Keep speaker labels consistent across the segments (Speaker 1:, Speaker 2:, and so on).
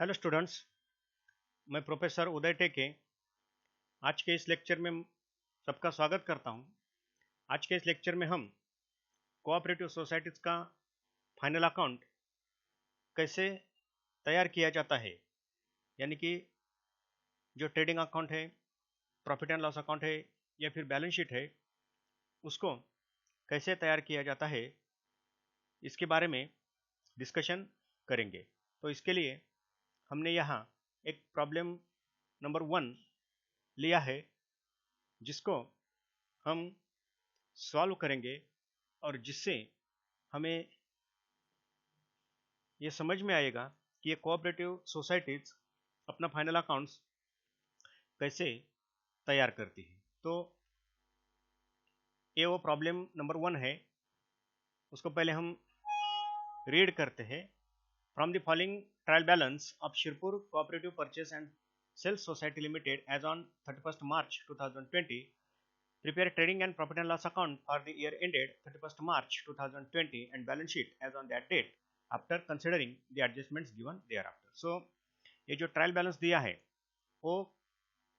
Speaker 1: Hello students, मैं professor उदय टेके आज के इस लेक्चर में सबका स्वागत करता हूं। आज के इस लेक्चर में हम कोऑपरेटिव सोसाइटीज का फाइनल अकाउंट कैसे तैयार किया जाता है, यानी कि जो ट्रेडिंग अकाउंट है, प्रॉफिट एंड लॉस अकाउंट है या फिर बैलेंस शीट है, उसको कैसे तैयार किया जाता है, इसके बारे में डिस्कशन करेंगे। तो इसके लिए हमने यहाँ एक प्रॉब्लम नंबर 1 लिया है, जिसको हम सॉल्व करेंगे और जिससे हमें ये समझ में आएगा कि ये कोऑपरेटिव सोसाइटीज अपना फाइनल अकाउंट्स कैसे तैयार करती है। तो ये वो प्रॉब्लम नंबर 1 है, उसको पहले हम रीड करते हैं। From the following trial balance of Shirpur cooperative purchase and sales society limited as on 31st March 2020, prepare trading and profit and loss account for the year ended 31st March 2020 and balance sheet as on that date after considering the adjustments given thereafter. So ये जो trial balance दिया है वो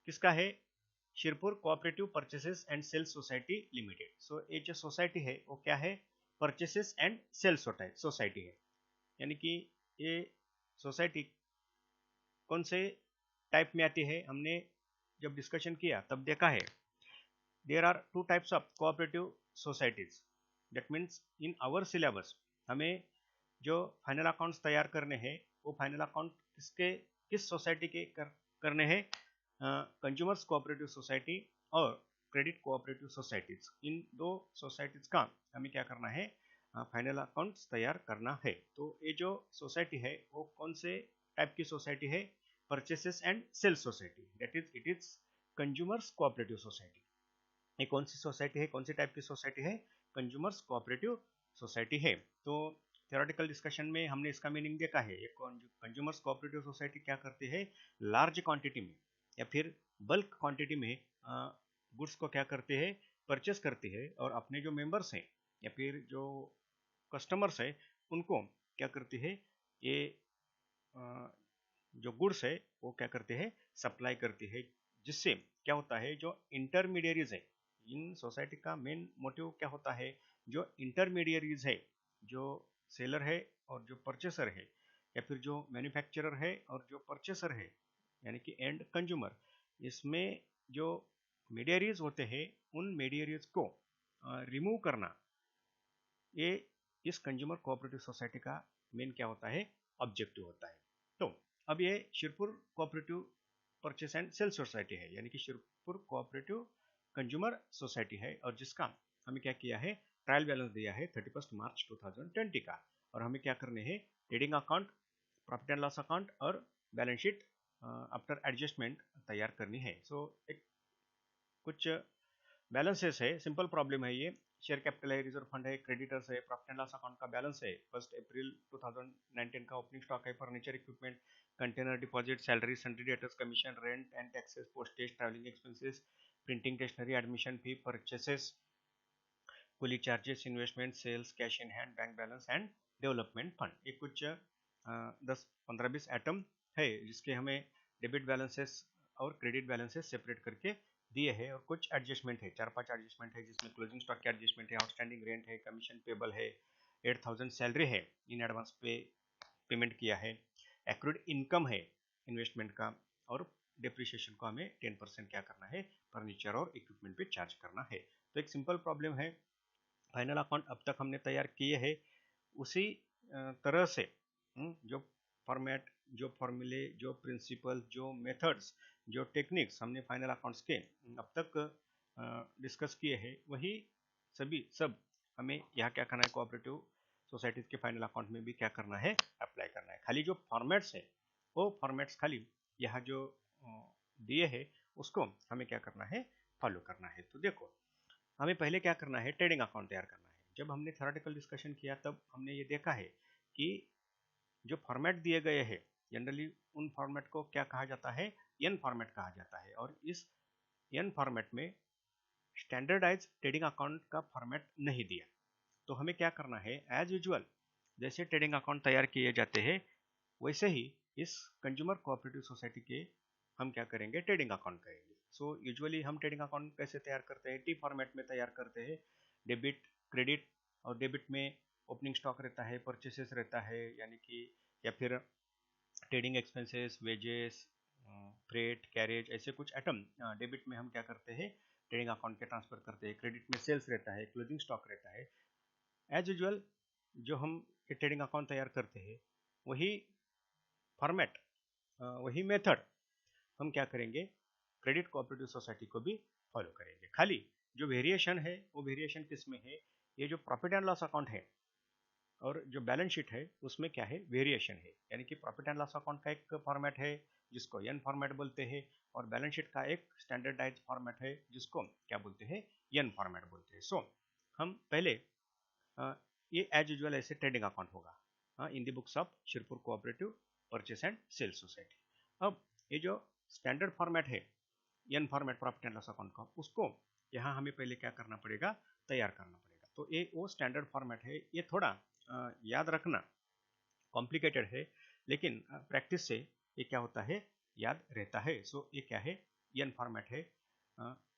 Speaker 1: किसका है? Shirpur cooperative purchases and sales society limited. So ये जो society है वो क्या है? परचेसेस एंड सेल्स सोसाइटी है, यानी कि ये सोसाइटी कौन से टाइप में आती है? हमने जब डिस्कशन किया तब देखा है there are two types of cooperative societies. That means in our syllabus हमें जो फाइनल अकाउंट्स तैयार करने हैं वो फाइनल अकाउंट किस सोसाइटी के करने हैं? कंज्यूमर्स कोऑपरेटिव सोसाइटी और क्रेडिट कोऑपरेटिव सोसाइटीज, इन दो सोसाइटीज का हमें क्या करना है? फाइनल अकाउंट्स तैयार करना है। तो ये जो सोसाइटी है वो कौन से टाइप की सोसाइटी है? Purchases and sales society, that is it is consumers cooperative society. ये कौन सी सोसाइटी है, कौन सी टाइप की सोसाइटी है? कंज्यूमर्स कोऑपरेटिव सोसाइटी है। तो थ्योरेटिकल डिस्कशन में हमने इसका मीनिंग देखा है। ये कंज्यूमर्स कोऑपरेटिव सोसाइटी क्या करती है? लार्ज क्वांटिटी में या फिर बल्क क्वांटिटी में गुड्स को क्या करती है? परचेस करती है और अपने जो मेंबर्स हैं या फिर जो कस्टमर्स है उनको क्या करती है? ये जो गुड्स है वो क्या करती है? सप्लाई करती है, जिससे क्या होता है? जो इंटरमीडियरीज है, इन सोसाइटी का मेन मोटिव क्या होता है? जो इंटरमीडियरीज है, जो सेलर है और जो परचेसर है, या फिर जो मैन्युफैक्चरर है और जो परचेसर है, यानी कि एंड कंज्यूमर, इसमें जो मीडियरीज होते हैं उन मीडियरीज को रिमूव करना, ये इस कंज्यूमर कोऑपरेटिव सोसाइटी का मेन क्या होता है? ऑब्जेक्टिव होता है। तो अब ये Shirpur cooperative purchase and sales society है, यानी कि शिरपुर कोऑपरेटिव कंज्यूमर सोसाइटी है, और जिसका हमें क्या किया है? ट्रायल बैलेंस दिया है 31st March 2020 का, और हमें क्या करने हैं? Trading account, profit and loss account और बैलेंस शीट आफ्टर एडजस्टमेंट तैयार करनी है। सो एक कुछ बैलेंसेस है, सिंपल प्रॉब्लम है ये। शेयर कैपिटल है, रिजर्व फंड है, क्रेडिटर्स है, प्रॉफिट एंड लॉस अकाउंट का बैलेंस है, 1 अप्रैल 2019 का ओपनिंग स्टॉक है, furniture equipment, container deposit, salary, sundry debtors, commission, rent and taxes, postage, travelling expenses, printing, stationery, admission fee, purchases, coolie charges, investment, sales, cash in hand, bank balance and development fund. ये कुछ 10-15-20 item है जिसके हमें debit balances और credit balances separate करके दिए हैं, और कुछ एडजस्टमेंट है, 4-5 एडजस्टमेंट है, जिसमें क्लोजिंग स्टॉक के एडजस्टमेंट है, आउटस्टैंडिंग रेंट है, कमीशन पेबल है, 8000 सैलरी है, इन एडवांस पेमेंट किया है, एक्रूड इनकम है इन्वेस्टमेंट का, और डिप्रिसिएशन को हमें 10% क्या करना है? फर्नीचर और इक्विपमेंट पे चार्ज करना है। तो एक सिंपल प्रॉब्लम है। फाइनल अकाउंट अब तक हमने तैयार किए हैं उसी तरह से, जो फॉर्मेट, जो फॉर्मूले, जो प्रिंसिपल, जो मेथड्स, जो टेक्निक्स हमने फाइनल अकाउंट्स के अब तक डिस्कस किए हैं, वही सब हमें यहाँ क्या करना है? कोऑपरेटिव सोसाइटीज के फाइनल अकाउंट में भी क्या करना है? अप्लाई करना है। खाली जो फॉर्मेट्स है वो फॉर्मेट्स खाली यहाँ जो दिए है उसको हमें क्या करना है? फॉलो करना है। तो देखो, हमें पहले क्या करना है? ट्रेडिंग अकाउंट तैयार करना है। जब हमने थ्योरेटिकल डिस्कशन किया तब हमने ये देखा है कि जो फॉर्मेट दिए गए हैं, जनरली उन फॉर्मेट को क्या कहा जाता है? एन फॉर्मेट कहा जाता है, और इस एन फॉर्मेट में स्टैंडर्डाइज ट्रेडिंग अकाउंट का फॉर्मेट नहीं दिया। तो हमें क्या करना है? एज यूजुअल जैसे ट्रेडिंग अकाउंट तैयार किए जाते हैं वैसे ही इस कंज्यूमर कोऑपरेटिव सोसाइटी के हम क्या करेंगे, ट्रेडिंग अकाउंट करेंगे। सो यूजुअली हम ट्रेडिंग अकाउंट कैसे तैयार करते हैं, टी फॉर्मेट में तैयार करते हैं। डेबिट क्रेडिट, और डेबिट में ओपनिंग स्टॉक रहता है, परचेसेस रहता है, यानी कि या फिर trading expenses, wages, freight, carriage, ऐसे कुछ आइटम डेबिट में हम क्या करते हैं, ट्रेडिंग अकाउंट के ट्रांसफर करते हैं। क्रेडिट में सेल्स रहता है, क्लोजिंग स्टॉक रहता है। एज यूजुअल जो हम ये ट्रेडिंग अकाउंट तैयार करते हैं, वही फॉर्मेट, वही मेथड हम क्या करेंगे, क्रेडिट कोऑपरेटिव सोसाइटी को भी फॉलो करेंगे। खाली जो वेरिएशन है वो वेरिएशन किस में है, ये जो प्रॉफिट एंड लॉस अकाउंट है और जो बैलेंस शीट है उसमें क्या है, वेरिएशन है। यानी कि प्रॉफिट एंड लॉस अकाउंट का एक फॉर्मेट है जिसको एन फॉर्मेट बोलते हैं, और बैलेंस शीट का एक स्टैंडर्डाइज फॉर्मेट है जिसको क्या बोलते हैं, एन फॉर्मेट बोलते हैं। सो हम पहले ये एज यूजुअल ऐसे ट्रेडिंग अकाउंट होगा in the books of Shirpur cooperative purchase and sales society. अब ये जो स्टैंडर्ड फॉर्मेट है an format profit and loss account का, उसको यहाँ हमें पहले क्या करना पड़ेगा, तैयार करना पड़ेगा। तो ये वो स्टैंडर्ड फॉर्मेट है। ये थोड़ा याद रखना कॉम्प्लिकेटेड है, लेकिन प्रैक्टिस से ये क्या होता है, याद रहता है। सो ये क्या है, एन फॉर्मेट है।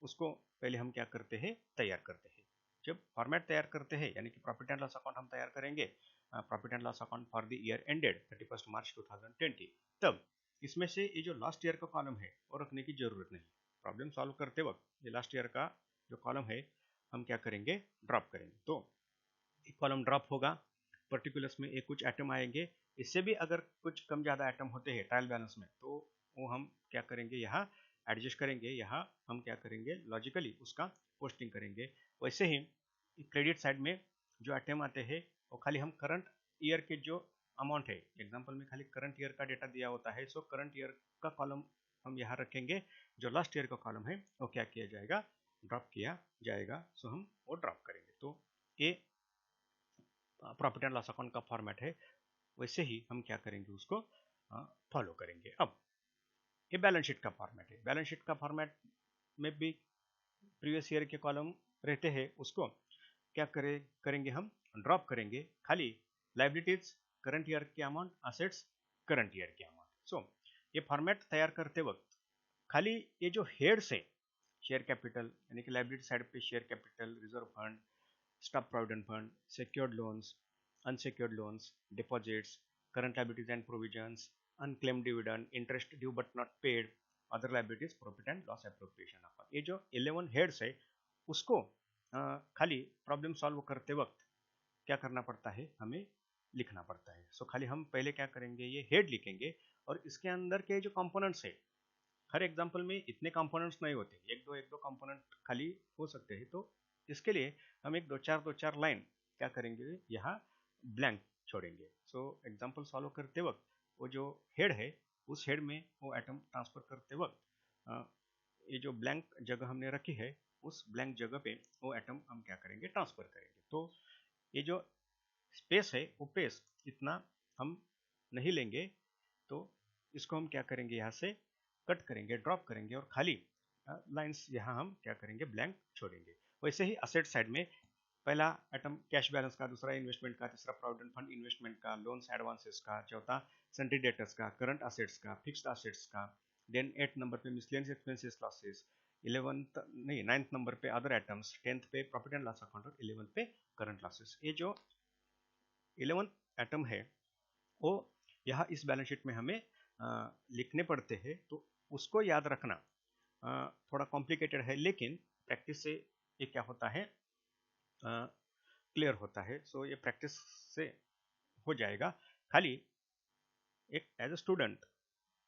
Speaker 1: उसको पहले हम क्या करते हैं, तैयार करते हैं। जब फॉर्मेट तैयार करते हैं, यानी कि प्रॉफिट एंड लॉस अकाउंट हम तैयार करेंगे, profit and loss account for the year ended 31 March 2020, तब इसमें से ये जो लास्ट ईयर का कॉलम है वो रखने की जरूरत नहीं। प्रॉब्लम सॉल्व करते वक्त ये लास्ट ईयर का जो कॉलम है हम क्या करेंगे, ड्रॉप करेंगे। तो एक कॉलम ड्रॉप होगा, पर्टिकुलर्स में एक कुछ आइटम आएंगे। इससे भी अगर कुछ कम ज़्यादा आइटम होते हैं ट्रायल बैलेंस में, तो वो हम क्या करेंगे, यहाँ एडजस्ट करेंगे। यहाँ हम क्या करेंगे, लॉजिकली उसका पोस्टिंग करेंगे। वैसे ही क्रेडिट साइड में जो आइटम आते हैं वो खाली हम करंट ईयर के जो अमाउंट है, एग्जाम्पल में खाली करंट ईयर का डेटा दिया होता है, सो करंट ईयर का कॉलम हम यहाँ रखेंगे। जो लास्ट ईयर का कॉलम है वो क्या किया जाएगा, ड्रॉप किया जाएगा। सो हम वो ड्रॉप करेंगे। तो ये प्रॉफिट एंड लॉस अकाउंट का फॉर्मेट है, वैसे ही हम क्या करेंगे, उसको फॉलो करेंगे। अब ये बैलेंस शीट का फॉर्मेट है। बैलेंस शीट का फॉर्मेट में भी प्रीवियस ईयर के कॉलम रहते हैं, उसको क्या करेंगे हम, ड्रॉप करेंगे। खाली लाइबिलिटीज करंट ईयर के अमाउंट, असेट्स करंट ईयर के अमाउंट। सो ये फॉर्मेट तैयार करते वक्त खाली ये जो हेड्स है, शेयर कैपिटल, यानी कि लाइबिलिटी साइड पे share capital, reserve fund, staff provident fund, secured loans, unsecured loans, deposits, current liabilities and provisions, unclaimed dividend, interest due but not paid, other liabilities, profit and loss appropriation account। ये जो 11 heads है उसको खाली problem solve करते वक्त क्या करना पड़ता है, हमें लिखना पड़ता है। सो खाली हम पहले क्या करेंगे, ये हेड लिखेंगे, और इसके अंदर के जो कंपोनेंट्स है, हर एग्जाम्पल में इतने कंपोनेंट्स नहीं होते, एक दो कंपोनेंट खाली हो सकते हैं। तो इसके लिए हम एक दो चार लाइन क्या करेंगे, यहाँ ब्लैंक छोड़ेंगे। सो एग्जाम्पल सॉल्व करते वक्त वो जो हेड है, उस हेड में वो आइटम ट्रांसफर करते वक्त ये जो ब्लैंक जगह हमने रखी है, उस ब्लैंक जगह पे वो आइटम हम क्या करेंगे, ट्रांसफर करेंगे। तो ये जो स्पेस है वो स्पेस इतना हम नहीं लेंगे, तो इसको हम क्या करेंगे, यहाँ से कट करेंगे, ड्रॉप करेंगे, और खाली लाइंस यहाँ हम क्या करेंगे, ब्लैंक छोड़ेंगे। वैसे ही असेट साइड में पहला आइटम कैश बैलेंस का, दूसरा इन्वेस्टमेंट का, तीसरा प्रोविडेंट फंड इन्वेस्टमेंट का, लोन्स एडवांसेस का, चौथा सन्ड्री डेटर्स का, करंट असेट्स का, फिक्स्ड असेट्स का। देन 8 नंबर पे मिसलेनियस एक्सपेंसेस लॉसेस, 11th नहीं 9th नंबर पे अदर आइटम्स, 10th पे प्रॉफिट एंड लॉस अकाउंट, और 11th पे करंट लॉसेस। ये जो 11th आइटम है वो यहाँ इस बैलेंस शीट में हमें लिखने पड़ते हैं। तो उसको याद रखना थोड़ा कॉम्प्लिकेटेड है, लेकिन प्रैक्टिस से ये क्या होता है, क्लियर होता है। सो ये प्रैक्टिस से हो जाएगा। खाली एक एज अ स्टूडेंट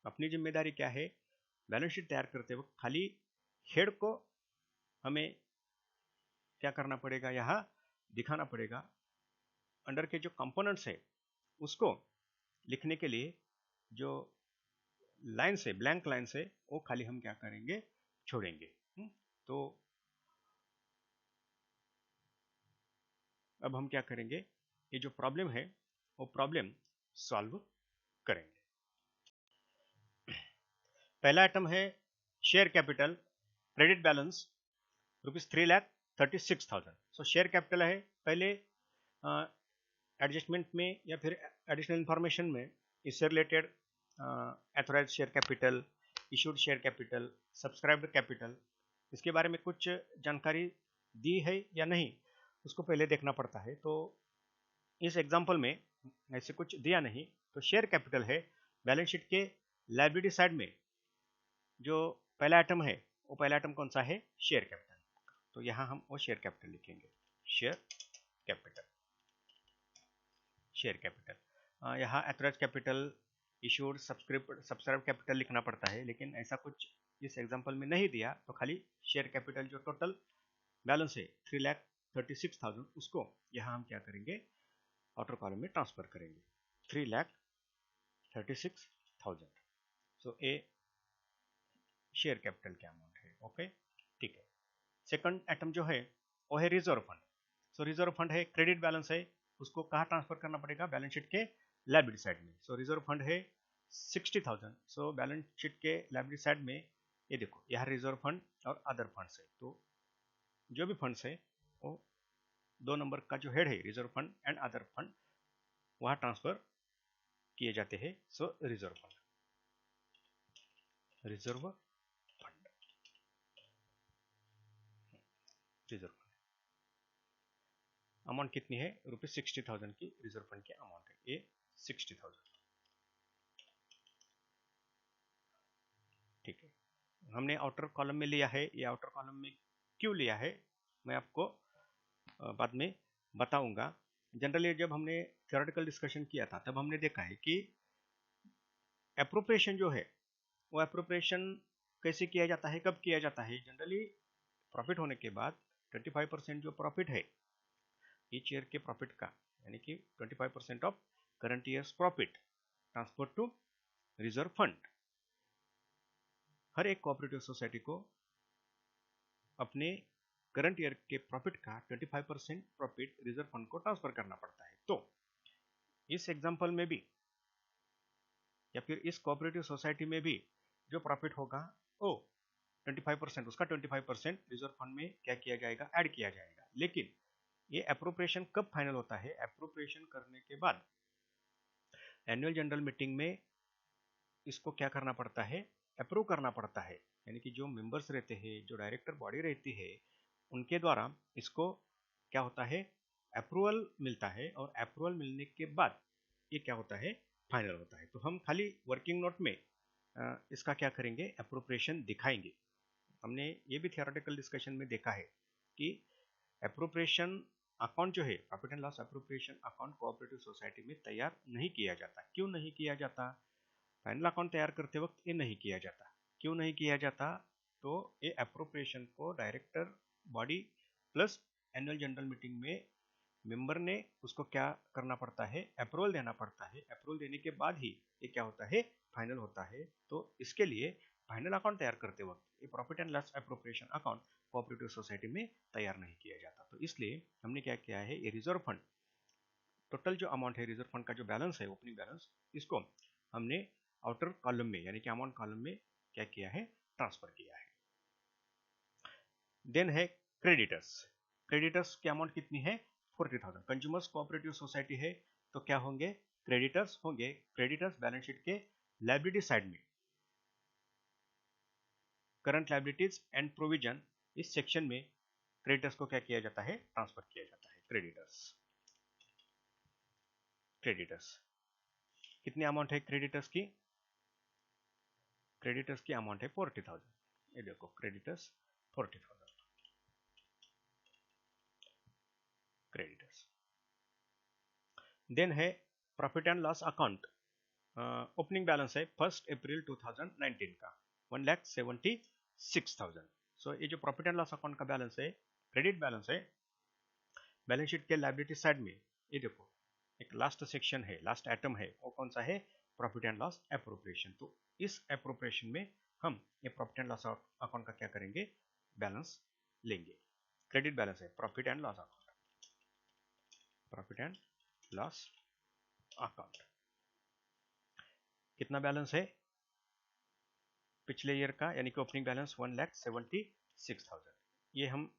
Speaker 1: अपनी जिम्मेदारी क्या है, बैलेंस शीट तैयार करते वक्त खाली हेड को हमें क्या करना पड़ेगा, यहाँ दिखाना पड़ेगा। अंडर के जो कंपोनेंट्स है उसको लिखने के लिए जो लाइन से, ब्लैंक लाइन से, वो खाली हम क्या करेंगे, छोड़ेंगे। तो अब हम क्या करेंगे, ये जो प्रॉब्लम है वो प्रॉब्लम सॉल्व करेंगे। पहला आइटम है शेयर कैपिटल क्रेडिट बैलेंस ₹3,36,000। सो शेयर कैपिटल है, पहले एडजस्टमेंट में या फिर एडिशनल इंफॉर्मेशन में इससे related authorise share capital, issued share capital, subscribed capital, इसके बारे में कुछ जानकारी दी है या नहीं उसको पहले देखना पड़ता है। तो इस एग्जांपल में ऐसे कुछ दिया नहीं, तो शेयर कैपिटल है बैलेंस शीट के लायबिलिटी साइड में जो पहला आइटम है, वो पहला आइटम कौन सा है, शेयर कैपिटल। तो यहाँ हम वो शेयर कैपिटल लिखेंगे, शेयर कैपिटल, शेयर कैपिटल। यहाँ authorise capital, issued, subscribe capital लिखना पड़ता है, लेकिन ऐसा कुछ इस एग्जांपल में नहीं दिया, तो खाली शेयर कैपिटल जो टोटल बैलेंस है 3,36,000, उसको यहाँ हम क्या करेंगे, आउटर कॉलम में ट्रांसफर करेंगे 3,36,000। सो ए शेयर कैपिटल क्या अमाउंट है, ओके ठीक है। सेकंड आइटम जो है वो है रिजर्व फंड। सो रिजर्व फंड है क्रेडिट बैलेंस है, उसको कहाँ ट्रांसफर करना पड़ेगा, बैलेंस शीट के लायबिलिटी साइड में। सो रिजर्व फंड है 60,000। सो बैलेंस शीट के लायबिलिटी साइड में ये देखो यहाँ रिजर्व फंड और अदर फंड्स है, तो जो भी फंड्स है वो 2 नंबर का जो हेड है reserve fund and other fund वहाँ ट्रांसफर किए जाते हैं। So reserve fund, reserve fund, reserve fund amount कितनी है, ₹60,000 की रिजर्व फंड की अमाउंट है, ये 60,000 ठीक है। हमने आउटर कॉलम में लिया है, ये आउटर कॉलम में क्यों लिया है मैं आपको बाद में बताऊंगा। जनरली जब हमने थ्योरेटिकल डिस्कशन किया था तब हमने देखा है कि एप्रोप्रिएशन जो है वो एप्रोप्रिएशन कैसे किया जाता है, कब किया जाता है। जनरली प्रॉफिट होने के बाद 25% जो प्रॉफिट है ईच ईयर के प्रॉफिट का, यानी कि 25% of current year's profit transfer to reserve fund. हर एक कोऑपरेटिव सोसाइटी को अपने करंट ईयर के प्रॉफिट का 25% प्रॉफिट रिजर्व फंड को ट्रांसफर करना पड़ता है। तो इस एग्जांपल में भी या फिर इस कोऑपरेटिव सोसाइटी में भी जो प्रॉफिट होगा वो 25%, उसका 25% रिजर्व फंड में क्या किया जाएगा, ऐड किया जाएगा। लेकिन ये अप्रोप्रिएशन कब फाइनल होता है, अप्रोप्रिएशन करने के बाद एनुअल जनरल मीटिंग में इसको क्या करना पड़ता है, अप्रूव करना पड़ता है। यानी कि जो मेंबर्स रहते हैं, जो डायरेक्टर बॉडी रहती है, उनके द्वारा इसको क्या होता है, अप्रूवल मिलता है, और अप्रूवल मिलने के बाद ये क्या होता है, फाइनल होता है। तो हम खाली वर्किंग नोट में इसका क्या करेंगे, अप्रोप्रिएशन दिखाएंगे। हमने ये भी थियोरेटिकल डिस्कशन में देखा है कि अप्रोप्रिएशन अकाउंट जो है, profit and loss appropriation account cooperative society में तैयार नहीं किया जाता। क्यों नहीं किया जाता, फाइनल अकाउंट तैयार करते वक्त ये नहीं किया जाता। क्यों नहीं किया जाता, तो ये अप्रोप्रिएशन को director body plus annual general meeting में मेंबर ने उसको क्या करना पड़ता है, अप्रूवल देना पड़ता है। अप्रूवल देने के बाद ही ये क्या होता है, फाइनल होता है। तो इसके लिए फाइनल अकाउंट तैयार करते वक्त ये profit and loss appropriation account cooperative society में तैयार नहीं किया जाता। तो इसलिए हमने क्या किया है, ये रिजर्व फंड टोटल जो अमाउंट है, रिजर्व फंड का जो बैलेंस है, ओपनिंग बैलेंस, इसको हमने आउटर कॉलम में यानी कि अमाउंट कॉलम में क्या किया है, ट्रांसफर किया है। देन है क्रेडिटर्स। क्रेडिटर्स की अमाउंट कितनी है, 40,000। कंज्यूमर्स कोऑपरेटिव सोसाइटी है तो क्या होंगे, क्रेडिटर्स होंगे। क्रेडिटर्स बैलेंस शीट के लायबिलिटी साइड में करंट लायबिलिटीज एंड प्रोविजन, इस सेक्शन में क्रेडिटर्स को क्या किया जाता है, ट्रांसफर किया जाता है। क्रेडिटर्स, क्रेडिटर्स कितनी अमाउंट है, क्रेडिटर्स की, क्रेडिटर्स की अमाउंट है 40,000। ये देखो क्रेडिटर्स 40,000 क्रेडिटर्स। देन है profit and loss account. Opening balance है 1 अप्रैल 2019 का 1,76,000। सो ये जो प्रॉफिट एंड लॉस अकाउंट का बैलेंस है, क्रेडिट बैलेंस है बैलेंस शीट के लायबिलिटी साइड में। ये देखो एक लास्ट सेक्शन है, लास्ट आइटम है, वो कौन सा है, प्रॉफिट एंड लॉस एप्रोप्रिएशन। तो इस एप्रोप्रिएशन में हम ये प्रॉफिट एंड लॉस अकाउंट का क्या करेंगे, बैलेंस लेंगे। क्रेडिट बैलेंस है profit and loss account, profit and loss account कितना बैलेंस है पिछले ईयर का, यानी कि ओपनिंग बैलेंस 1,76,000। ये हम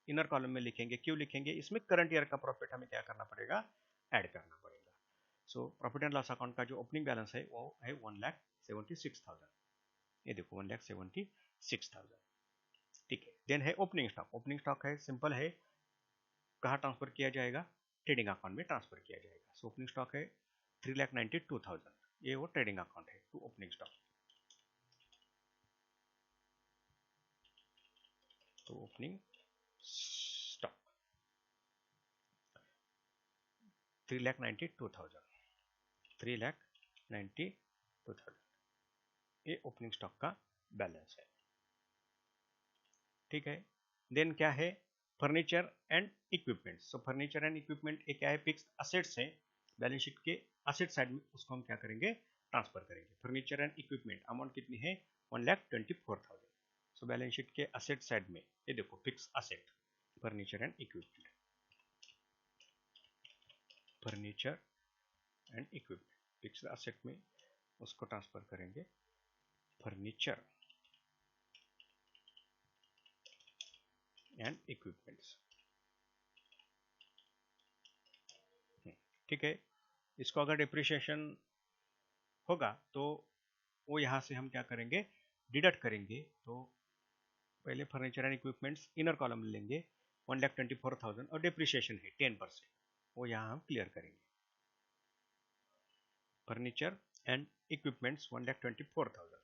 Speaker 1: इनर कॉलम में लिखेंगे। क्यों लिखेंगे, इसमें करंट ईयर का प्रॉफिट हमें क्या करना पड़ेगा, ऐड करना पड़ेगा। So profit and loss account का जो ओपनिंग बैलेंस है वो है 1,76,000। ये देखो 1,76,000। ठीक है। देन है ओपनिंग स्टॉक। ओपनिंग स्टॉक है, सिंपल है, कहाँ ट्रांसफर किया जाएगा, ट्रेडिंग अकाउंट में ट्रांसफर किया जाएगा। सो ओपनिंग स्टॉक है 3,92,000, ये वो ट्रेडिंग अकाउंट है टू ओपनिंग स्टॉक। तो ओपनिंग स्टॉक 3,92,000, 3,92,000 ये ओपनिंग स्टॉक का बैलेंस है। ठीक है। देन क्या है, furniture and equipment. So furniture and equipment एक क्या है, फिक्स्ड असेट्स है बैलेंस शीट के असेट साइड में, उसको हम क्या करेंगे, ट्रांसफर करेंगे। फर्नीचर एंड इक्विपमेंट अमाउंट कितनी है, 1,24,000। सो बैलेंस शीट के असेट साइड में ये देखो fix asset furniture and equipment, furniture and equipment fix asset में उसको ट्रांसफर करेंगे, फर्नीचर एंड इक्विपमेंट्स। ठीक है। इसको अगर डिप्रिशिएशन होगा तो वो यहाँ से हम क्या करेंगे, डिडक्ट करेंगे। तो पहले furniture and equipments inner column लेंगे, 1,24,000 और डिप्रिशिएशन है 10%, वो यहाँ हम क्लियर करेंगे। Furniture and equipments 1,24,000,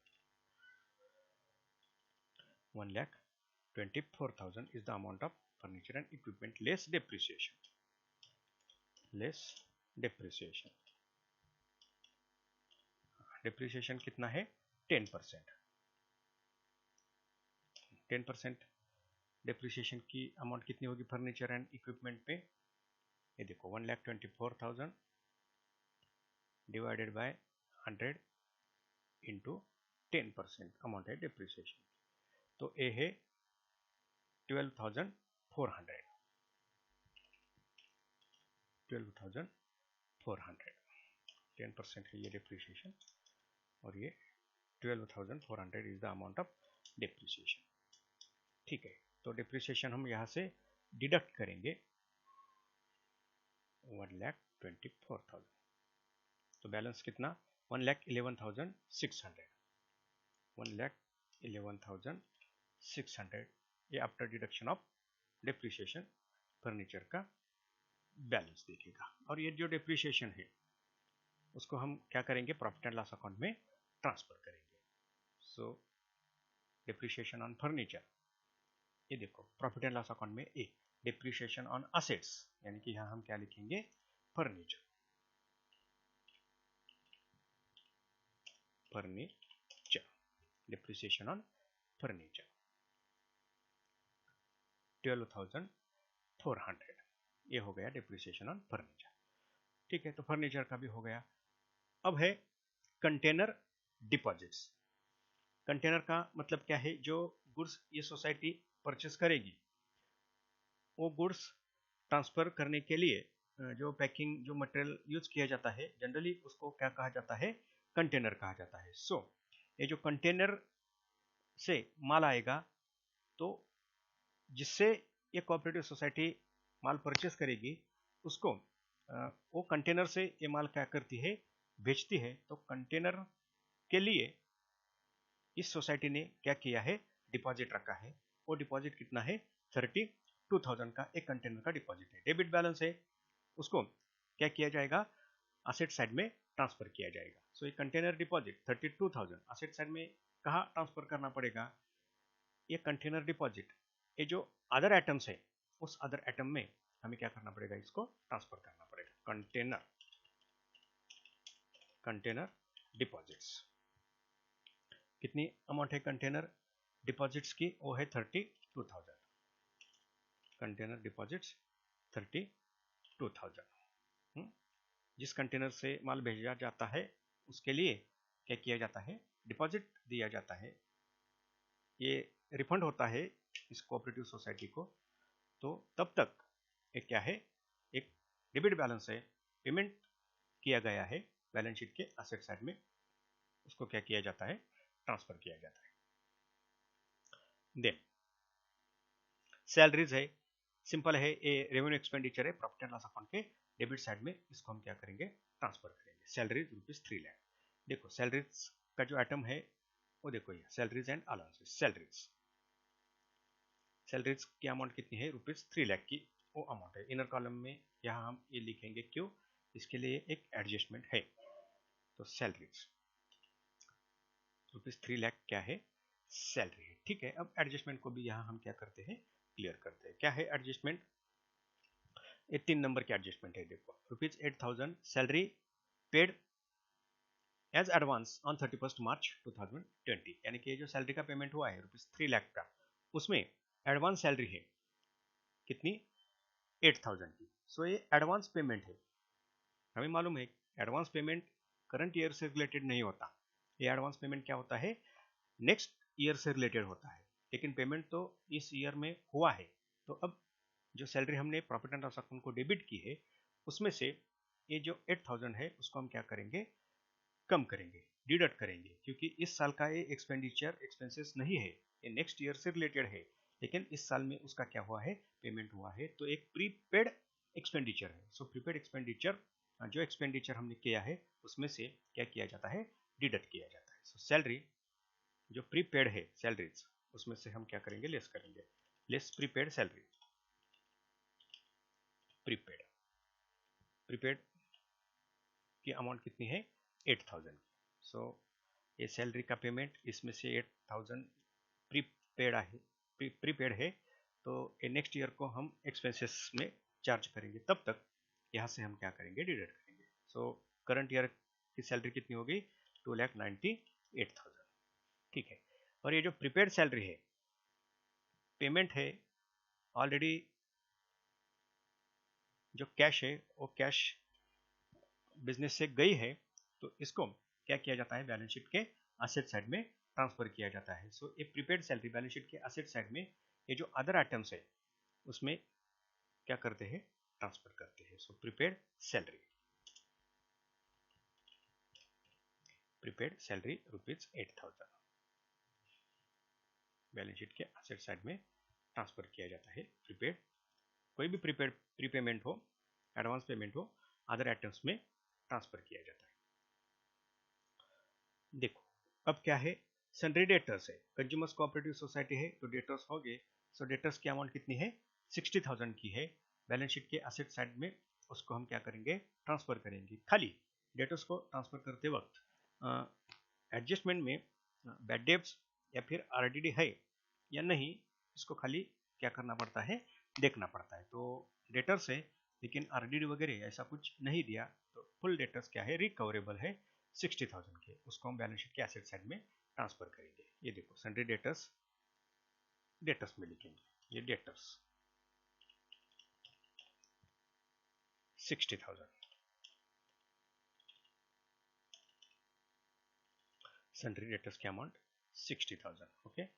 Speaker 1: 1,24,000 is the amount of furniture and equipment less depreciation, less depreciation। Depreciation कितना है, 10%। 10% डिप्रिसिएशन की अमाउंट कितनी होगी फर्नीचर एंड इक्विपमेंट पे, ये देखो 1,24,000 डिवाइडेड बाय 100 इंटू 10% अमाउंट है डिप्रिसिएशन। तो ए है 12,400, 12,400, 10% है ये डिप्रिसिएशन, और ये 12,400 is the amount of depreciation. ठीक है। तो डिप्रिसिएशन हम यहाँ से डिडक्ट करेंगे 1,24,000, तो बैलेंस कितना, 1,11,600, 1,11,600 ये after deduction of depreciation furniture का बैलेंस दिखेगा। और ये जो डिप्रिसिएशन है उसको हम क्या करेंगे, प्रॉफिट एंड लॉस अकाउंट में ट्रांसफर करेंगे। सो डिप्रिसिएशन ऑन फर्नीचर, ये देखो प्रॉफिट एंड लॉस अकाउंट में ए डिप्रिसिएशन ऑन असेट्स, यानी कि यहाँ हम क्या लिखेंगे, furniture, furniture, depreciation on furniture 12,400, ये हो गया डिप्रिसिएशन ऑन फर्नीचर। ठीक है। तो फर्नीचर का भी हो गया। अब है कंटेनर डिपॉजिट्स। कंटेनर का मतलब क्या है, जो गुड्स ये सोसाइटी परचेस करेगी, वो गुड्स ट्रांसफर करने के लिए जो पैकिंग जो मटेरियल यूज किया जाता है जनरली उसको क्या कहा जाता है, कंटेनर कहा जाता है। सो ये जो कंटेनर से माल आएगा, तो जिससे ये कोऑपरेटिव सोसाइटी माल परचेस करेगी उसको वो कंटेनर से ये माल क्या करती है, बेचती है। तो कंटेनर के लिए इस सोसाइटी ने क्या किया है, डिपॉजिट रखा है। वो डिपॉजिट कितना है, 32,000 का एक कंटेनर का डिपॉजिट है। डेबिट बैलेंस है, उसको क्या किया जाएगा, असेट साइड में ट्रांसफर किया जाएगा। सो ये कंटेनर डिपॉजिट 32,000 असेट साइड में कहाँ ट्रांसफर करना पड़ेगा, ये कंटेनर डिपॉजिट, ये जो अदर आइटम्स है उस अदर आइटम में हमें क्या करना पड़ेगा, इसको ट्रांसफर करना पड़ेगा। कंटेनर, कंटेनर डिपॉजिट्स कितनी अमाउंट है कंटेनर डिपॉजिट्स की, वो है 32,000, कंटेनर डिपॉजिट्स 32,000। जिस कंटेनर से माल भेजा जाता है उसके लिए क्या किया जाता है, डिपॉजिट दिया जाता है, ये रिफंड होता है इस कोऑपरेटिव सोसाइटी को। तो तब तक एक क्या है, एक डेबिट बैलेंस है, पेमेंट किया गया है बैलेंस शीट के असेट साइड में, उसको क्या किया जाता है, ट्रांसफर किया जाता है। देन सैलरीज है, सिंपल है, ये रेवेन्यू एक्सपेंडिचर है प्रॉफिट एंड लॉस अकाउंट के डेबिट साइड में इसको हम क्या करेंगे, ट्रांसफर करेंगे। सैलरी ₹3 लाख। देखो सैलरीज का जो आइटम है वो देखो ये सैलरीज एंड अलाउंसेस। सैलरीज की अमाउंट कितनी है, ₹3 लाख की वो अमाउंट है। इनर कॉलम में यहाँ हम ये लिखेंगे, क्यों, इसके लिए एक एडजस्टमेंट है। तो सैलरीज ₹3 लाख क्या है, सैलरी है, ठीक है। अब एडजस्टमेंट को भी यहाँ हम क्या करते हैं, क्लियर करते हैं। क्या है एडजस्टमेंट, ये 3 नंबर की एडजस्टमेंट है। देखो ₹8,000 salary paid as advance on 31 March 2020, यानी कि जो सैलरी का पेमेंट हुआ है ₹3 लाख का, उसमें एडवांस सैलरी है कितनी, 8,000 की। सो ये एडवांस पेमेंट है। हमें मालूम है एडवांस पेमेंट करंट ईयर से रिलेटेड नहीं होता, ये एडवांस पेमेंट क्या होता है, नेक्स्ट ईयर से रिलेटेड होता है। लेकिन पेमेंट तो इस ईयर में हुआ है। तो अब जो सैलरी हमने प्रॉफिट एंड लॉस अकाउंट को डेबिट की है, उसमें से ये जो 8,000 है उसको हम क्या करेंगे, कम करेंगे, डिडक्ट करेंगे, क्योंकि इस साल का ये एक्सपेंडिचर एक्सपेंसेस नहीं है, ये नेक्स्ट ईयर से रिलेटेड है। लेकिन इस साल में उसका क्या हुआ है, पेमेंट हुआ है, तो एक प्रीपेड एक्सपेंडिचर है। सो प्रीपेड एक्सपेंडिचर, जो एक्सपेंडिचर हमने किया है उसमें से क्या किया जाता है, डिडक्ट किया जाता है। सो सैलरी जो प्रीपेड है सैलरीज, उसमें से हम क्या करेंगे, लेस करेंगे, less prepaid salary. Prepaid prepaid की अमाउंट कितनी है, 8,000। सो ये सैलरी का पेमेंट, इसमें से 8,000 प्रीपेड है, प्रीपेड है, तो ये नेक्स्ट ईयर को हम एक्सपेंसेस में चार्ज करेंगे। तब तक यहाँ से हम क्या करेंगे, डिडक्ट करेंगे। सो करंट ईयर की सैलरी कितनी हो गई, 2,98,000, ठीक है। और ये जो प्रीपेड सैलरी है, पेमेंट है ऑलरेडी, जो कैश है वो कैश बिजनेस से गई है, तो इसको क्या किया जाता है, बैलेंस शीट के एसेट साइड में ट्रांसफर किया जाता है। सो ये प्रीपेड सैलरी बैलेंस शीट के एसेट साइड में, ये जो अदर आइटम्स है उसमें क्या करते हैं, ट्रांसफर करते हैं। So prepaid salary, prepaid salary ₹8,000 balance sheet के एसेट साइड में ट्रांसफर किया जाता है। प्रीपेड, कोई भी प्रीपेड प्रीपेमेंट हो, एडवांस पेमेंट हो, अदर आइटम्स में ट्रांसफर किया जाता है। देखो अब क्या है, सन्ड्री डेटर्स है, कंज्यूमर्स कोऑपरेटिव सोसाइटी है, तो डेटर्स हो गए। सो डेटर्स की अमाउंट कितनी है, 60,000 की है। बैलेंस शीट के एसेट साइड में उसको हम क्या करेंगे, ट्रांसफर करेंगे। खाली डेटर्स को ट्रांसफर करते वक्त एडजस्टमेंट में बैड डेब्ट्स या फिर आरडीडी है या नहीं, इसको खाली क्या करना पड़ता है, देखना पड़ता है। तो डेटर्स है लेकिन आरडीडी वगैरह ऐसा कुछ नहीं दिया, तो फुल डेटर्स क्या है, रिकवरेबल है 60,000 के, उसको हम बैलेंस शीट के एसेट साइड में ट्रांसफर करेंगे। ये देखो सन्ड्री डेटर्स, डेटर्स में लिखेंगे, ये डेटर्स 60,000, सन्ड्री डेटर्स की अमाउंट 60,000, ओके।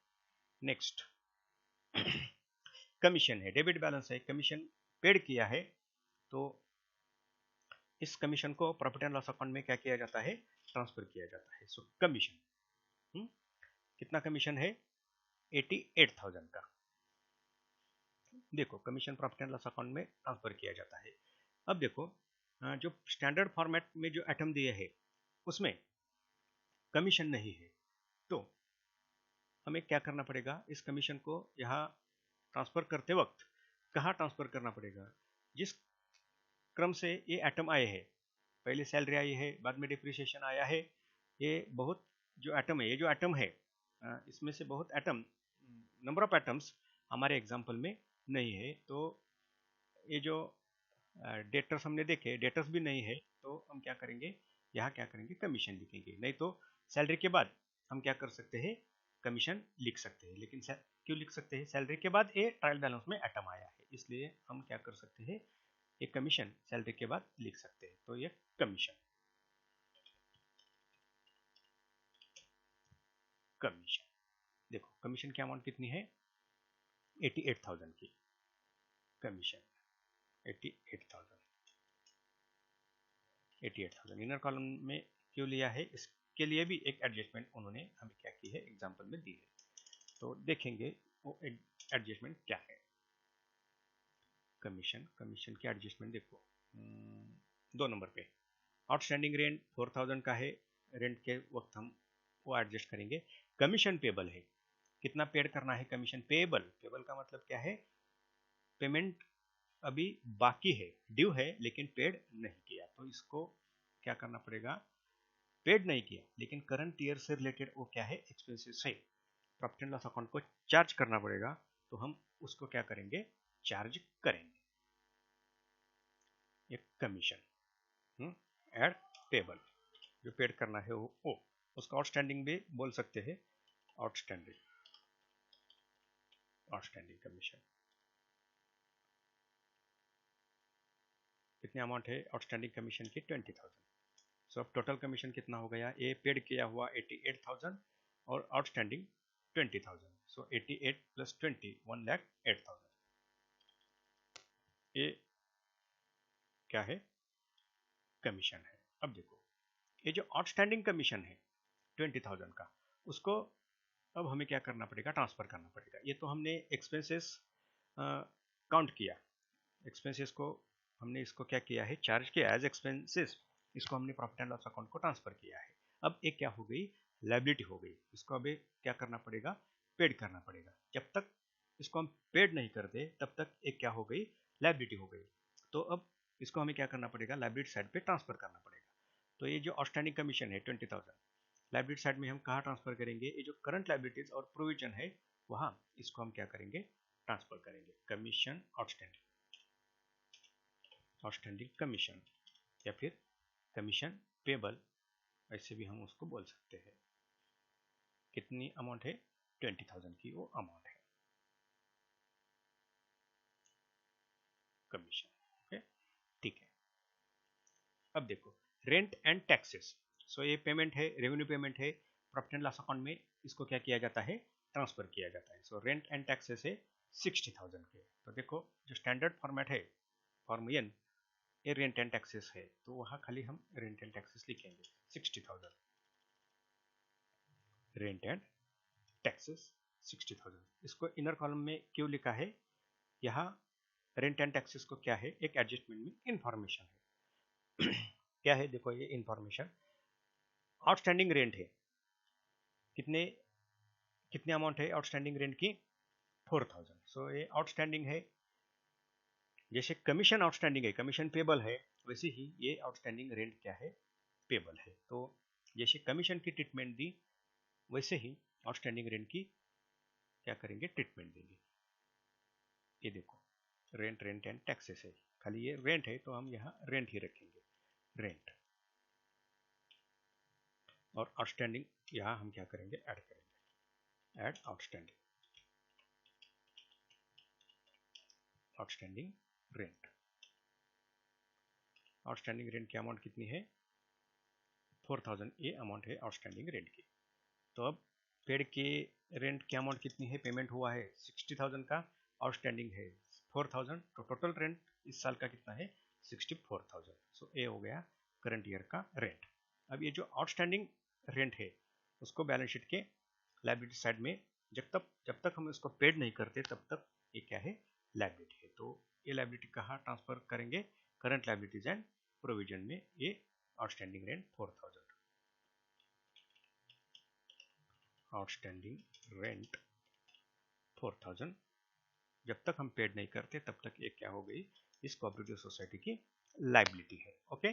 Speaker 1: नेक्स्ट कमीशन है, डेबिट बैलेंस है, कमीशन पेड किया है, तो इस कमीशन को प्रॉफिट एंड लॉस अकाउंट में क्या किया जाता है, ट्रांसफर किया जाता है। सो कमीशन, कितना कमीशन है, 88,000 का। देखो commission profit and loss account में ट्रांसफर किया जाता है। अब देखो जो स्टैंडर्ड फॉर्मेट में जो आइटम दिए है उसमें कमीशन नहीं है, तो हमें क्या करना पड़ेगा, इस कमीशन को यहाँ ट्रांसफर करते वक्त कहाँ ट्रांसफर करना पड़ेगा, जिस क्रम से ये आइटम आए हैं, पहले सैलरी आई है, बाद में डिप्रिसिएशन आया है, ये बहुत जो आइटम है, ये जो आइटम है इसमें से बहुत आइटम, नंबर ऑफ आइटम्स हमारे एग्जाम्पल में नहीं है। तो ये जो डेटर्स हमने देखे, डेटर्स भी नहीं है, तो हम क्या करेंगे, यहाँ क्या करेंगे, कमीशन लिखेंगे। नहीं तो सैलरी के बाद हम क्या कर सकते हैं, कमीशन लिख सकते हैं। लेकिन क्यों लिख सकते हैं, सैलरी के बाद ये ट्रायल बैलेंस में आइटम आया है, इसलिए हम क्या कर सकते हैं, ये कमीशन सैलरी के बाद लिख सकते हैं। तो ये कमीशन, कमीशन देखो कमीशन की अमाउंट कितनी है, 88,000 की कमीशन, 88,000 इनर कॉलम में क्यों लिया है, इसके लिए भी एक एडजस्टमेंट उन्होंने हमें क्या की है, एग्जाम्पल में दी है। तो देखेंगे वो एडजस्टमेंट क्या है। कमीशन, कमीशन की एडजस्टमेंट देखो, 2 नंबर पे आउटस्टैंडिंग रेंट 4000 का है, रेंट के वक्त हम वो एडजस्ट करेंगे। कमीशन पेबल है, कितना पेड करना है कमीशन पेबल, पेबल का मतलब क्या है, पेमेंट अभी बाकी है, ड्यू है लेकिन पेड नहीं किया, तो इसको क्या करना पड़ेगा, पेड नहीं किया लेकिन करंट ईयर से रिलेटेड वो क्या है, एक्सपेंसेस है, प्रॉफिट एंड लॉस अकाउंट को चार्ज करना पड़ेगा, तो हम उसको क्या करेंगे, चार्ज करेंगे, एक कमीशन एड पेबल, जो पेड करना है वो उसका आउटस्टैंडिंग भी बोल सकते हैं, आउटस्टैंडिंग आउटस्टैंडिंग कमीशन। कितनी अमाउंट है आउटस्टैंडिंग कमीशन की, 20,000। सो अब टोटल कमीशन कितना हो गया, ए पेड किया हुआ 88,000 और आउटस्टैंडिंग 20,000, सो 88 प्लस 20 1,08,000। ये क्या है, कमीशन है। अब देखो ये जो आउटस्टैंडिंग कमीशन है 20,000 का, उसको अब हमें क्या करना पड़ेगा, ट्रांसफर करना पड़ेगा। ये तो हमने एक्सपेंसेस काउंट किया, एक्सपेंसेस को हमने इसको क्या किया है, चार्ज किया एज एक्सपेंसेस, इसको हमने प्रॉफिट एंड लॉस अकाउंट को ट्रांसफर किया है। अब एक क्या हो गई, लायबिलिटी हो गई, इसको अभी क्या करना पड़ेगा, पेड करना पड़ेगा। जब तक इसको हम पेड नहीं करते तब तक एक क्या हो गई, लायबिलिटी हो गई। तो अब इसको हमें क्या करना पड़ेगा, लायबिलिटी साइड पे ट्रांसफर करना पड़ेगा। तो ये जो आउटस्टैंडिंग कमीशन है 20,000, लायबिलिटी साइड में हम कहाँ ट्रांसफर करेंगे, ये जो करंट लायबिलिटीज और प्रोविजन है वहाँ इसको हम क्या करेंगे, ट्रांसफर करेंगे, कमीशन आउटस्टैंडिंग, आउटस्टैंडिंग कमीशन या फिर कमीशन पेबल, ऐसे भी हम उसको बोल सकते हैं। कितनी अमाउंट है, 20,000 की वो अमाउंट है कमीशन। ओके, ठीक है। अब देखो रेंट एंड टैक्सेस, सो ये पेमेंट है, रेवेन्यू पेमेंट है, प्रॉफिट एंड लॉस अकाउंट में इसको क्या किया जाता है, ट्रांसफर किया जाता है। सो रेंट एंड टैक्सेस है 60,000 के। तो देखो जो स्टैंडर्ड फॉर्मेट है फॉर्म एन, ये रेंट एंड टैक्सेस है, तो वहाँ खाली हम रेंट एंड टैक्सेस लिखेंगे 60,000, रेंट एंड टैक्सेस 60,000। इसको इनर कॉलम में क्यों लिखा है, यहाँ रेंट एंड टैक्सेस को क्या है, एक एडजस्टमेंट में इंफॉर्मेशन है। क्या है, देखो ये इंफॉर्मेशन, आउटस्टैंडिंग रेंट है, कितने कितने अमाउंट है आउटस्टैंडिंग रेंट की, 4,000। सो ये आउटस्टैंडिंग है, जैसे कमीशन आउटस्टैंडिंग है, कमीशन पेबल है, वैसे ही ये आउटस्टैंडिंग रेंट क्या है, पेबल है। तो जैसे कमीशन की ट्रीटमेंट दी वैसे ही आउटस्टैंडिंग रेंट की क्या करेंगे, ट्रीटमेंट देंगे। ये देखो रेंट, रेंट एंड टैक्सेस है, खाली ये रेंट है तो हम यहाँ रेंट ही रखेंगे, रेंट, और आउटस्टैंडिंग यहाँ हम क्या करेंगे, ऐड करेंगे, add outstanding, outstanding rent. Outstanding rent की अमाउंट कितनी है, 4,000, ये अमाउंट है आउटस्टैंडिंग रेंट की। तो अब पेड के रेंट की अमाउंट कितनी है, पेमेंट हुआ है 60,000 का, आउटस्टैंडिंग है 4,000, तो टोटल रेंट इस साल का कितना है, 64,000। सो ये हो गया करंट ईयर का रेंट। अब ये जो आउटस्टैंडिंग रेंट है उसको बैलेंस शीट के लायबिलिटी साइड में, जब तक हम इसको पेड नहीं करते तब तक ये क्या है, लायबिलिटी है। तो ये लायबिलिटी कहाँ ट्रांसफर करेंगे, करंट लायबिलिटीज एंड प्रोविजन में, ये आउटस्टैंडिंग रेंट 4,000, आउटस्टैंडिंग रेंट 4,000, जब तक हम पेड नहीं करते तब तक ये क्या हो गई, इस कोऑपरेटिव सोसाइटी की लायबिलिटी है। ओके,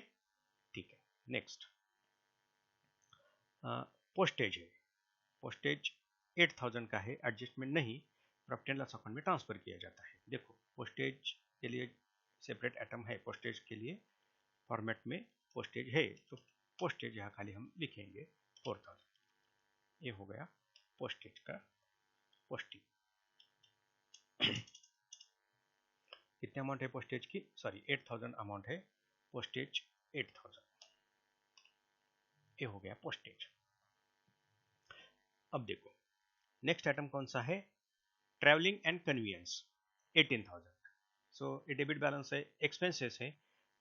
Speaker 1: ठीक है। नेक्स्ट पोस्टेज है, पोस्टेज 8,000 का है, एडजस्टमेंट नहीं, प्रॉफिट एंड लॉस अकाउंट में ट्रांसफर किया जाता है। देखो पोस्टेज के लिए सेपरेट आइटम है, पोस्टेज के लिए फॉर्मेट में पोस्टेज है, तो पोस्टेज यहाँ खाली हम लिखेंगे 4,000। ये हो गया पोस्टेज का, पोस्टिंग। कितने अमाउंट है पोस्टेज की, सॉरी 8,000 अमाउंट है, पोस्टेज 8,000, ये हो गया पोस्टेज। अब देखो नेक्स्ट आइटम कौन सा है, ट्रैवलिंग एंड कन्वीनियंस 18,000। सो ये डेबिट बैलेंस है, एक्सपेंसेस है,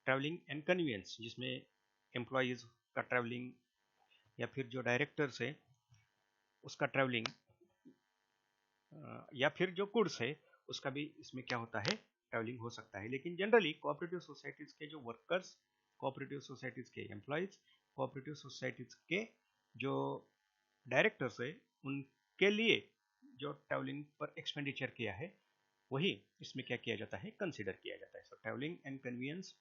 Speaker 1: ट्रैवलिंग एंड कन्वीनियंस, जिसमें एम्प्लॉयज का ट्रैवलिंग या फिर जो डायरेक्टर्स है उसका ट्रैवलिंग, या फिर जो गुड्स है उसका भी इसमें क्या होता है, ट्रैवलिंग हो सकता है, लेकिन जनरली कोऑपरेटिव सोसाइटीज के जो वर्कर्स, कोऑपरेटिव सोसाइटीज के एम्प्लॉयज, कोऑपरेटिव सोसाइटीज के जो डायरेक्टर्स है, उनके लिए जो ट्रैवलिंग पर एक्सपेंडिचर किया है वही इसमें क्या किया जाता है, कंसीडर किया जाता है। सो travelling and convenience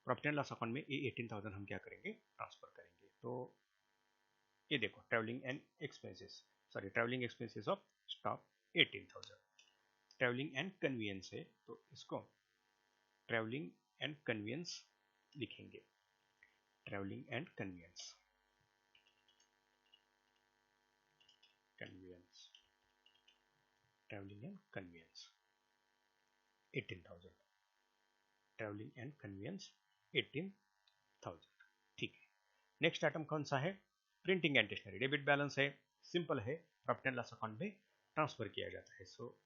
Speaker 1: profit and loss account में ये 18,000 हम क्या करेंगे, ट्रांसफर करेंगे। तो ये देखो travelling and expenses, sorry travelling expenses of staff 18,000। Travelling and convenience है तो इसको ट्रैवलिंग एंड कन्वीनियंस लिखेंगे, travelling and convenience, convenience, travelling and convenience 18,000, travelling and convenience 18,000। ठीक है, नेक्स्ट आइटम कौन सा है, printing and stationery. Debit balance है, सिंपल है, प्रॉफिट एंड लॉस अकाउंट में ट्रांसफर किया जाता है। सो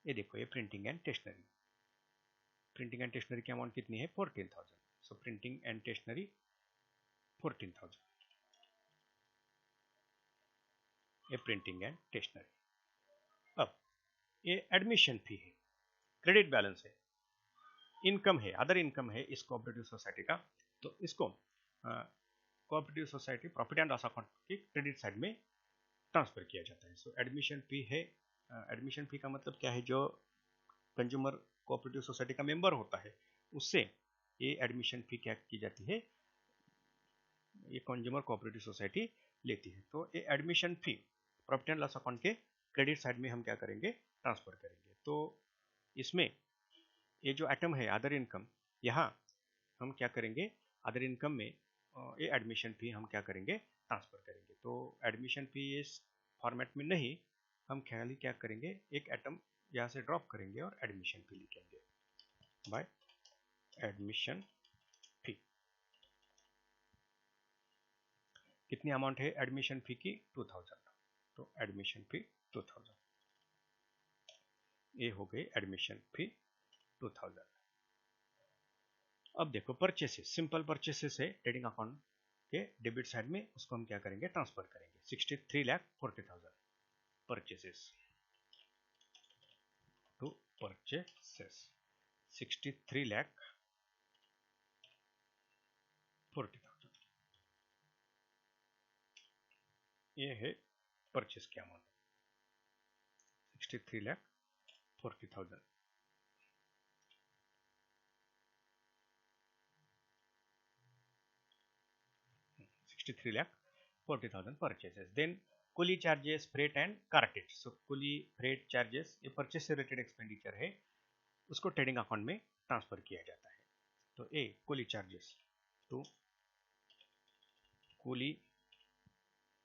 Speaker 1: ये देखो ये printing and stationery, printing and stationery की अमाउंट कितनी है, 14,000। सो प्रिंटिंग एंड स्टेशनरी 14,000, ये प्रिंटिंग एंड स्टेशनरी। अब ये एडमिशन फी है, क्रेडिट बैलेंस है, इनकम है, अदर इनकम है इस कोऑपरेटिव सोसाइटी का, तो इसको cooperative society profit and loss account की क्रेडिट साइड में ट्रांसफर किया जाता है। सो एडमिशन फी है, एडमिशन फी का मतलब क्या है, जो कंज्यूमर कोऑपरेटिव सोसाइटी का मेंबर होता है उससे ये एडमिशन फी क्या की जाती है, ये कंज्यूमर कोऑपरेटिव सोसाइटी लेती है। तो ये admission fee profit and loss account के क्रेडिट साइड में हम क्या करेंगे, ट्रांसफर करेंगे। तो इसमें ये जो आइटम है अदर इनकम, यहाँ हम क्या करेंगे, अदर इनकम में ये एडमिशन फी हम क्या करेंगे, ट्रांसफर करेंगे। तो एडमिशन फी इस फॉर्मेट में नहीं, हम खाली क्या करेंगे, एक आइटम यहाँ से ड्रॉप करेंगे और एडमिशन फी लिखेंगे बाय एडमिशन फी। कितनी अमाउंट है एडमिशन फी की, 2000। तो एडमिशन फी 2000, ये हो गई एडमिशन फी 2000। अब देखो परचेसेस, सिंपल परचेसेस है ट्रेडिंग अकाउंट के डेबिट साइड में, उसको हम क्या करेंगे, ट्रांसफर करेंगे। 63,40,000 परचेसेस टू परचेसेस, 63,40,000, ये है परचेस की amount, 63,40,000। 63,40,000 purchases. Then coolie charges, freight and cartridge. So coolie, freight, charges ये परचेस से रिलेटेड एक्सपेंडिचर है, उसको ट्रेडिंग अकाउंट में ट्रांसफर किया जाता है। तो a coolie charges to coolie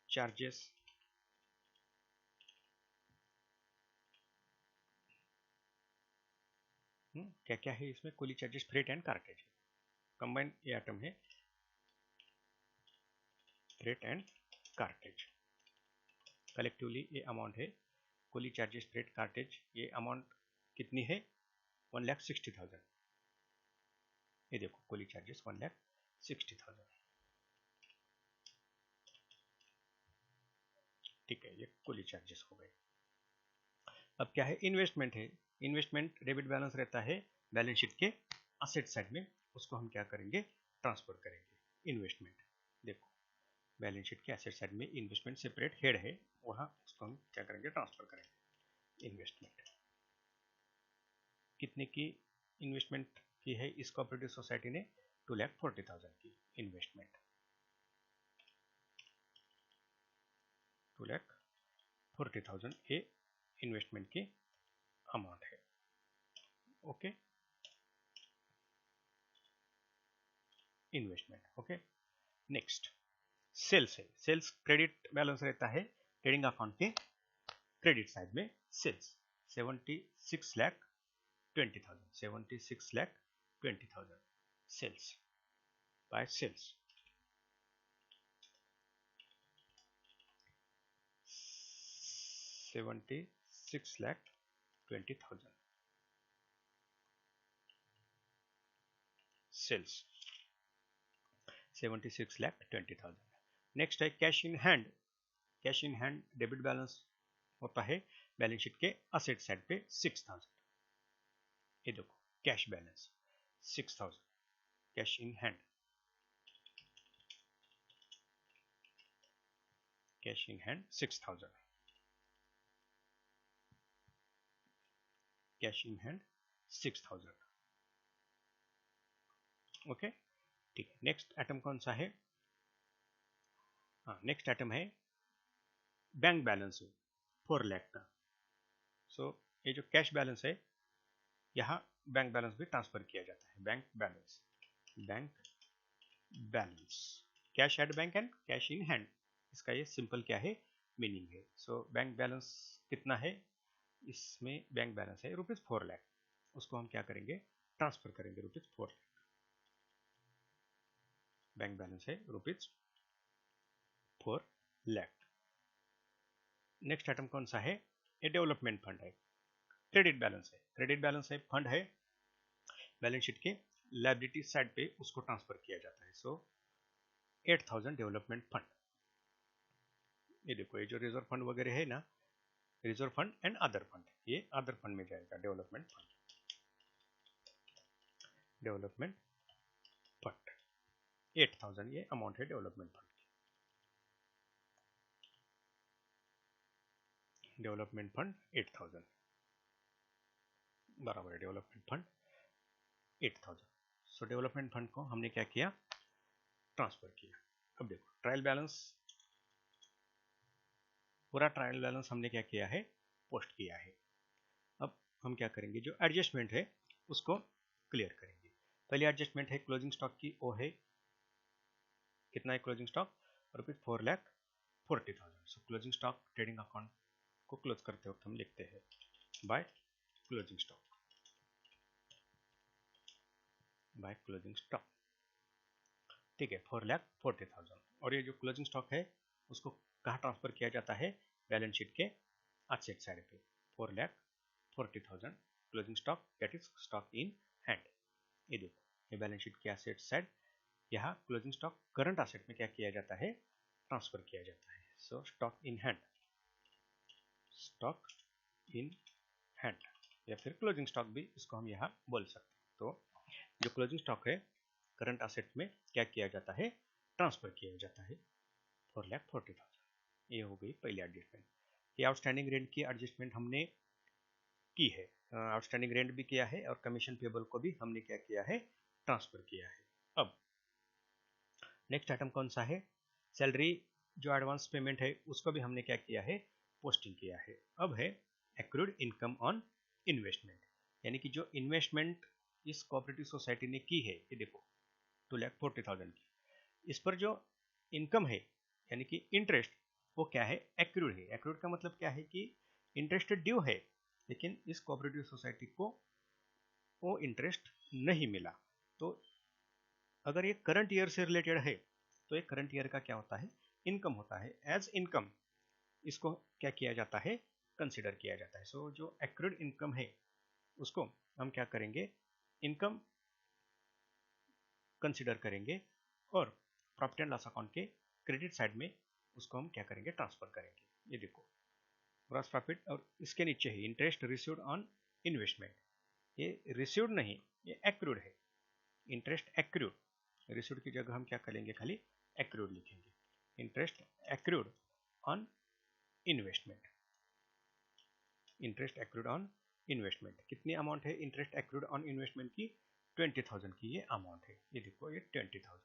Speaker 1: charges क्या क्या है इसमें, coolie charges, freight and cartage, combine ये आइटम है, फ्रेट एंड कार्टेज। कलेक्टिवली ये अमाउंट है, कूली चार्जेस, फ्रेट, कार्टेज, ये अमाउंट कितनी है, 1,60,000। ये देखो कूली चार्जेस 1,60,000। ठीक है, ये कूली चार्जेस हो गए। अब क्या है, इन्वेस्टमेंट है, इन्वेस्टमेंट डेबिट बैलेंस रहता है बैलेंस शीट के असेट साइड में, उसको हम क्या करेंगे, ट्रांसफर करेंगे। इन्वेस्टमेंट देखो बैलेंस शीट के एसेट साइड में इन्वेस्टमेंट सेपरेट हेड है, वहाँ उसको हम क्या करेंगे, ट्रांसफर करेंगे। इन्वेस्टमेंट कितने की इन्वेस्टमेंट की है इस कोऑपरेटिव सोसाइटी ने, 2,40,000 की इन्वेस्टमेंट, 2,40,000 ये इन्वेस्टमेंट की अमाउंट है। Okay, investment okay. Next sales है, सेल्स क्रेडिट बैलेंस रहता है ट्रेडिंग अकाउंट के क्रेडिट साइड में। Sales 76,20,000, 76,20,000 sales by sales, 76,20,000 sales, 76,20,000। Next है cash in hand, cash in hand debit balance होता है बैलेंस शीट के असेट साइड पे 6,000। ये देखो cash balance 6000, cash in hand, cash in hand 6000, cash in hand 6000। Okay ठीक है, नेक्स्ट आइटम कौन सा है? हाँ, नेक्स्ट आइटम है बैंक बैलेंस है 4 लाख का। सो ये जो कैश बैलेंस है, यहाँ बैंक बैलेंस भी ट्रांसफर किया जाता है। Bank balance, bank balance, cash at bank and cash in hand, इसका ये सिंपल क्या है मीनिंग है। सो बैंक बैलेंस कितना है? इसमें बैंक बैलेंस है ₹4 लाख, उसको हम क्या करेंगे ट्रांसफर करेंगे ₹4 लाख। बैंक बैलेंस है ₹4 लाख। नेक्स्ट आइटम कौन सा है? ये डेवलपमेंट फंड है, क्रेडिट बैलेंस है, क्रेडिट बैलेंस है, फंड है, बैलेंस शीट के लायबिलिटी साइड पे उसको ट्रांसफर किया जाता है। सो 8000 डेवलपमेंट फंड। ये देखो ये जो रिजर्व फंड वगैरह है ना, reserve fund and other fund, ये अदर फंड में जाएगा। डेवलपमेंट फंड, डेवलपमेंट फंड 8000 ये अमाउंट है डेवलपमेंट फंड की। डेवलपमेंट फंड 8000 बराबर है डेवलपमेंट फंड 8000। सो डेवलपमेंट फंड को हमने क्या किया ट्रांसफर किया। अब देखो ट्रायल बैलेंस, पूरा ट्रायल बैलेंस हमने क्या किया है पोस्ट किया है। अब हम क्या करेंगे, जो एडजस्टमेंट है उसको क्लियर करेंगे। पहले एडजस्टमेंट है क्लोजिंग स्टॉक की, वो है कितना है क्लोजिंग स्टॉक ₹4,40,000। सो क्लोजिंग स्टॉक ट्रेडिंग अकाउंट को क्लोज करते वक्त हम लिखते हैं by closing stock, by closing stock. ठीक है, 4,40,000। और ये जो क्लोजिंग स्टॉक है उसको कहाँ ट्रांसफर किया जाता है? बैलेंस शीट के एसेट साइड पे। 4,40,000 closing stock, that is stock in hand. ये देखो ये बैलेंस शीट के एसेट साइड, यहाँ क्लोजिंग स्टॉक करंट एसेट में क्या किया जाता है ट्रांसफर किया जाता है। सो stock in hand, stock in hand, या फिर क्लोजिंग स्टॉक भी इसको हम यहाँ बोल सकते हैं। तो जो क्लोजिंग स्टॉक है करंट एसेट में क्या किया जाता है ट्रांसफर किया जाता है 4,40,000। ये हो गई पहली एडजस्टमेंट। ये आउटस्टैंडिंग रेंट की एडजस्टमेंट हमने की है, आउटस्टैंडिंग रेंट भी किया है और कमीशन पेबल को भी हमने क्या किया है ट्रांसफर किया है। अब नेक्स्ट आइटम कौन सा है? सैलरी जो एडवांस पेमेंट है उसको भी हमने क्या किया है पोस्टिंग किया है। अब है एक्रूड इनकम ऑन इन्वेस्टमेंट, यानी कि जो इन्वेस्टमेंट इस कोऑपरेटिव सोसाइटी ने की है, ये देखो 2,40,000 की, इस पर जो इनकम है यानी कि इंटरेस्ट, वो क्या है एक्रूड है। एक्रूड का मतलब क्या है कि इंटरेस्ट ड्यू है, लेकिन इस कोऑपरेटिव सोसाइटी को वो इंटरेस्ट नहीं मिला। तो अगर ये करंट ईयर से रिलेटेड है तो ये करंट ईयर का क्या होता है इनकम होता है। एज इनकम इसको क्या किया जाता है कंसिडर किया जाता है। सो जो एक्रूड इनकम है उसको हम क्या करेंगे इनकम कंसिडर करेंगे, और प्रॉफिट एंड लॉस अकाउंट के क्रेडिट साइड में उसको हम क्या करेंगे ट्रांसफर करेंगे। ये देखो ग्रॉस प्रॉफिट, और इसके नीचे है इंटरेस्ट रिसीव्ड ऑन इन्वेस्टमेंट। ये रिसीव्ड नहीं, ये एक्रूड है, इंटरेस्ट एक्रूड। रिसीव्ड की जगह हम क्या करेंगे खाली एक्रूड लिखेंगे। Interest accrued on investment, interest accrued on investment. कितनी अमाउंट है इंटरेस्ट एक्रूड ऑन इन्वेस्टमेंट की? 20,000 की ये अमाउंट है। ये देखो ये 20,000।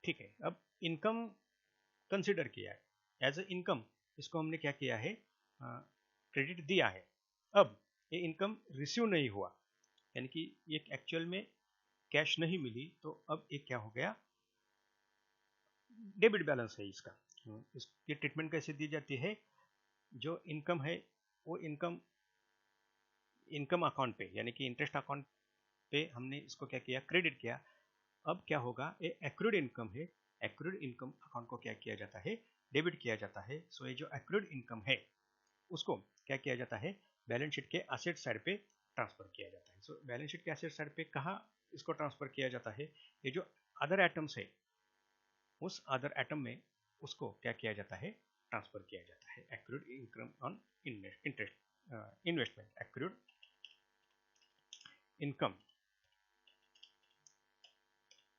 Speaker 1: ठीक है, अब इनकम कंसिडर किया है एज ए इनकम, इसको हमने क्या किया है क्रेडिट दिया है। अब ये इनकम रिसीव नहीं हुआ, यानी कि ये एक्चुअल में कैश नहीं मिली, तो अब ये क्या हो गया डेबिट बैलेंस है इसका। इसकी ट्रीटमेंट कैसे दी जाती है? जो इनकम है वो इनकम इनकम अकाउंट पे यानी कि इंटरेस्ट अकाउंट पे हमने इसको क्या किया क्रेडिट किया। अब क्या होगा ये एक्रूड इनकम है, एक्रूड इनकम अकाउंट को क्या किया जाता है डेबिट किया जाता है। सो ये जो एक्रूड इनकम है उसको क्या किया जाता है बैलेंस शीट के एसेट साइड पे ट्रांसफर किया जाता है। सो बैलेंस शीट के एसेट साइड पे कहाँ इसको ट्रांसफर किया जाता है? ये जो अदर आइटम्स है उस अदर आइटम में उसको क्या किया जाता है ट्रांसफर किया जाता है accrued income on interest investment, accrued income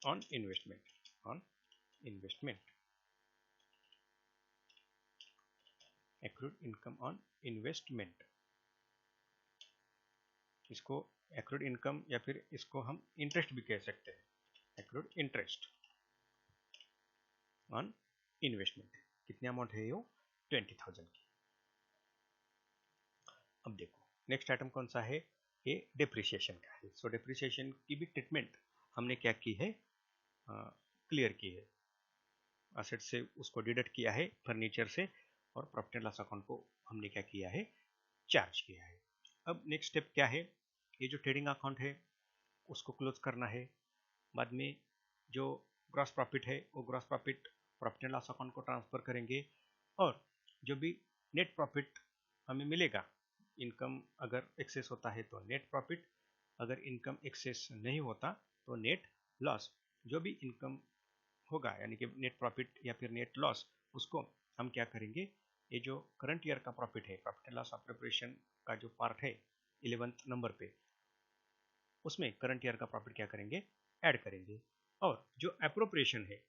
Speaker 1: on investment, accrued income on investment. इसको एक्रूड इनकम या फिर इसको हम इंटरेस्ट भी कह सकते हैं, एक्रूड इंटरेस्ट ऑन इन्वेस्टमेंट। कितनी अमाउंट है ये? 20,000 की। अब देखो नेक्स्ट आइटम कौन सा है, ये डिप्रिसिएशन का है। सो डिप्रिसिएशन की भी ट्रीटमेंट हमने क्या की है, क्लियर की है। असेट से उसको डिडक्ट किया है फर्नीचर से, और प्रॉफिट एंड लॉस अकाउंट को हमने क्या किया है, चार्ज किया है। अब नेक्स्ट स्टेप क्या है, ये जो ट्रेडिंग अकाउंट है उसको क्लोज करना है। बाद में जो ग्रॉस प्रॉफिट है वो gross profit profit and loss account को ट्रांसफर करेंगे, और जो भी नेट प्रॉफिट हमें मिलेगा, इनकम अगर एक्सेस होता है तो नेट प्रॉफिट, अगर इनकम एक्सेस नहीं होता तो नेट लॉस। जो भी इनकम होगा यानी कि नेट प्रॉफिट या फिर नेट लॉस, उसको हम क्या करेंगे, ये जो करंट ईयर का प्रॉफिट है, profit and loss of preparation का जो पार्ट है 11th नंबर पे, उसमें करंट ईयर का प्रॉफिट क्या करेंगे, ऐड करेंगे। और जो अप्रोप्रिएशन है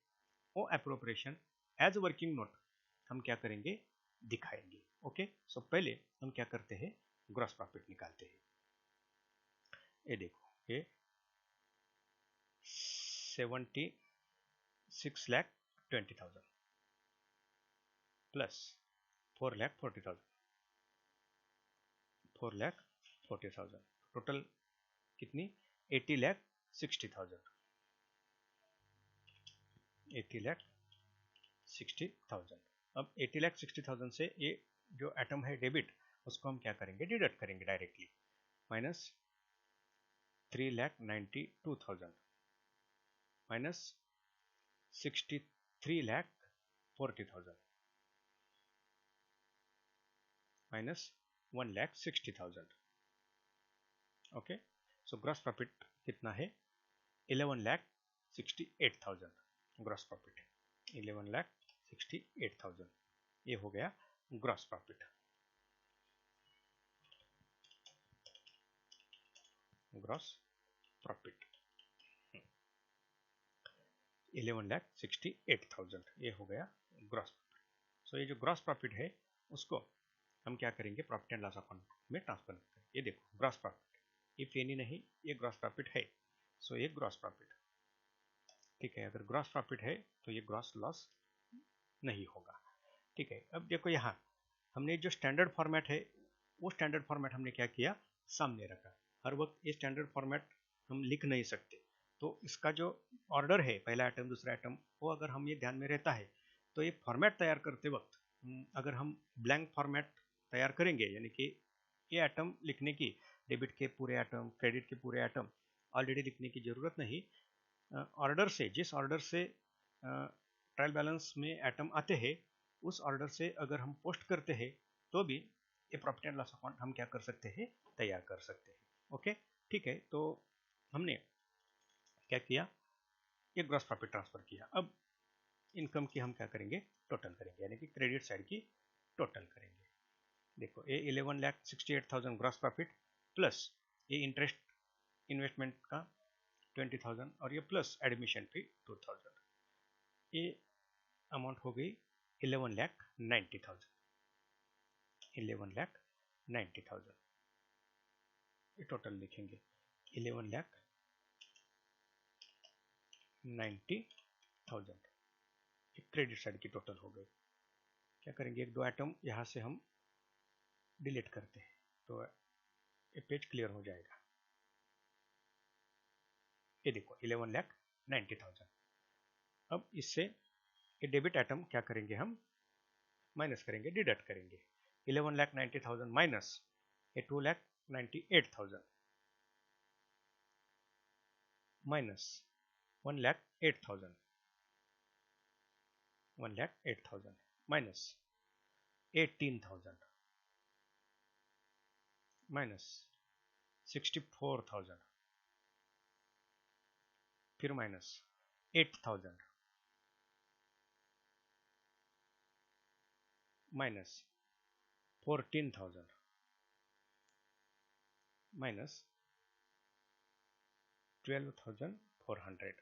Speaker 1: वो अप्रोप्रिएशन एज वर्किंग नोट हम क्या करेंगे, दिखाएंगे। ओके, सो पहले हम क्या करते हैं, ग्रॉस प्रॉफिट निकालते हैं। ये देखो, ये 76,20,000 प्लस 4,40,000, 4,40,000 टोटल कितनी, 80,60,000, 80,60,000। अब 80,60,000 से ये जो एटम है डेबिट, उसको हम क्या करेंगे, डिडक्ट करेंगे directly. Minus 3,92,000 minus 63,40,000 minus 1,60,000। Okay, so gross profit कितना है, 11,68,000 ग्रॉस प्रॉफिट, 11,68,000 ये हो गया ग्रॉस प्रॉफिट। ग्रॉस प्रॉफिट 11,68,000 ये हो गया ग्रॉस प्रॉफिट। सो ये जो ग्रॉस प्रॉफिट है उसको हम क्या करेंगे, प्रॉफिट एंड लॉस अकाउंट में ट्रांसफर करेंगे। ये देखो ग्रॉस प्रॉफिट, ये फेनी नहीं, ये ग्रॉस प्रॉफिट है। सो ये ग्रॉस प्रॉफिट, ठीक है। अगर ग्रॉस प्रॉफिट है तो ये ग्रॉस लॉस नहीं होगा, ठीक है। अब देखो यहाँ हमने जो स्टैंडर्ड फॉर्मेट है वो स्टैंडर्ड फॉर्मेट हमने क्या किया, सामने रखा। हर वक्त ये स्टैंडर्ड फॉर्मेट हम लिख नहीं सकते, तो इसका जो ऑर्डर है, पहला आइटम दूसरा आइटम, वो अगर हम ये ध्यान में रहता है तो ये फॉर्मेट तैयार करते वक्त अगर हम ब्लैंक फॉर्मेट तैयार करेंगे, यानी कि ये आइटम लिखने की, डेबिट के पूरे आइटम, क्रेडिट के पूरे आइटम ऑलरेडी लिखने की जरूरत नहीं। ऑर्डर से, जिस ऑर्डर से ट्रायल बैलेंस में आइटम आते हैं, उस ऑर्डर से अगर हम पोस्ट करते हैं तो भी ये प्रॉफिट एंड लॉस अकाउंट हम क्या कर सकते हैं, तैयार कर सकते हैं। ओके, ठीक है। तो हमने क्या किया, ये ग्रॉस प्रॉफिट ट्रांसफर किया। अब इनकम की हम क्या करेंगे, टोटल करेंगे, यानी कि क्रेडिट साइड की टोटल करेंगे। देखो ये 11,68,000 ग्रॉस प्रॉफिट प्लस ये इंटरेस्ट इन्वेस्टमेंट का 20,000 और ये प्लस एडमिशन फी 2,000, ये अमाउंट हो गई 11,90,000, 11,90,000 ये टोटल लिखेंगे, 11,90,000 क्रेडिट साइड की टोटल हो गई। क्या करेंगे, एक दो आइटम यहाँ से हम डिलीट करते हैं तो ये पेज क्लियर हो जाएगा। ये देखो 11,90,000। अब इससे ये डेबिट आइटम क्या करेंगे, हम माइनस करेंगे, डिडक्ट करेंगे। 11,90,000 माइनस ये 2,98,000 माइनस 1,08,000, 1,08,000 माइनस 18,000 माइनस 64,000, फिर माइनस 8,000 माइनस 14,000 माइनस 12,400।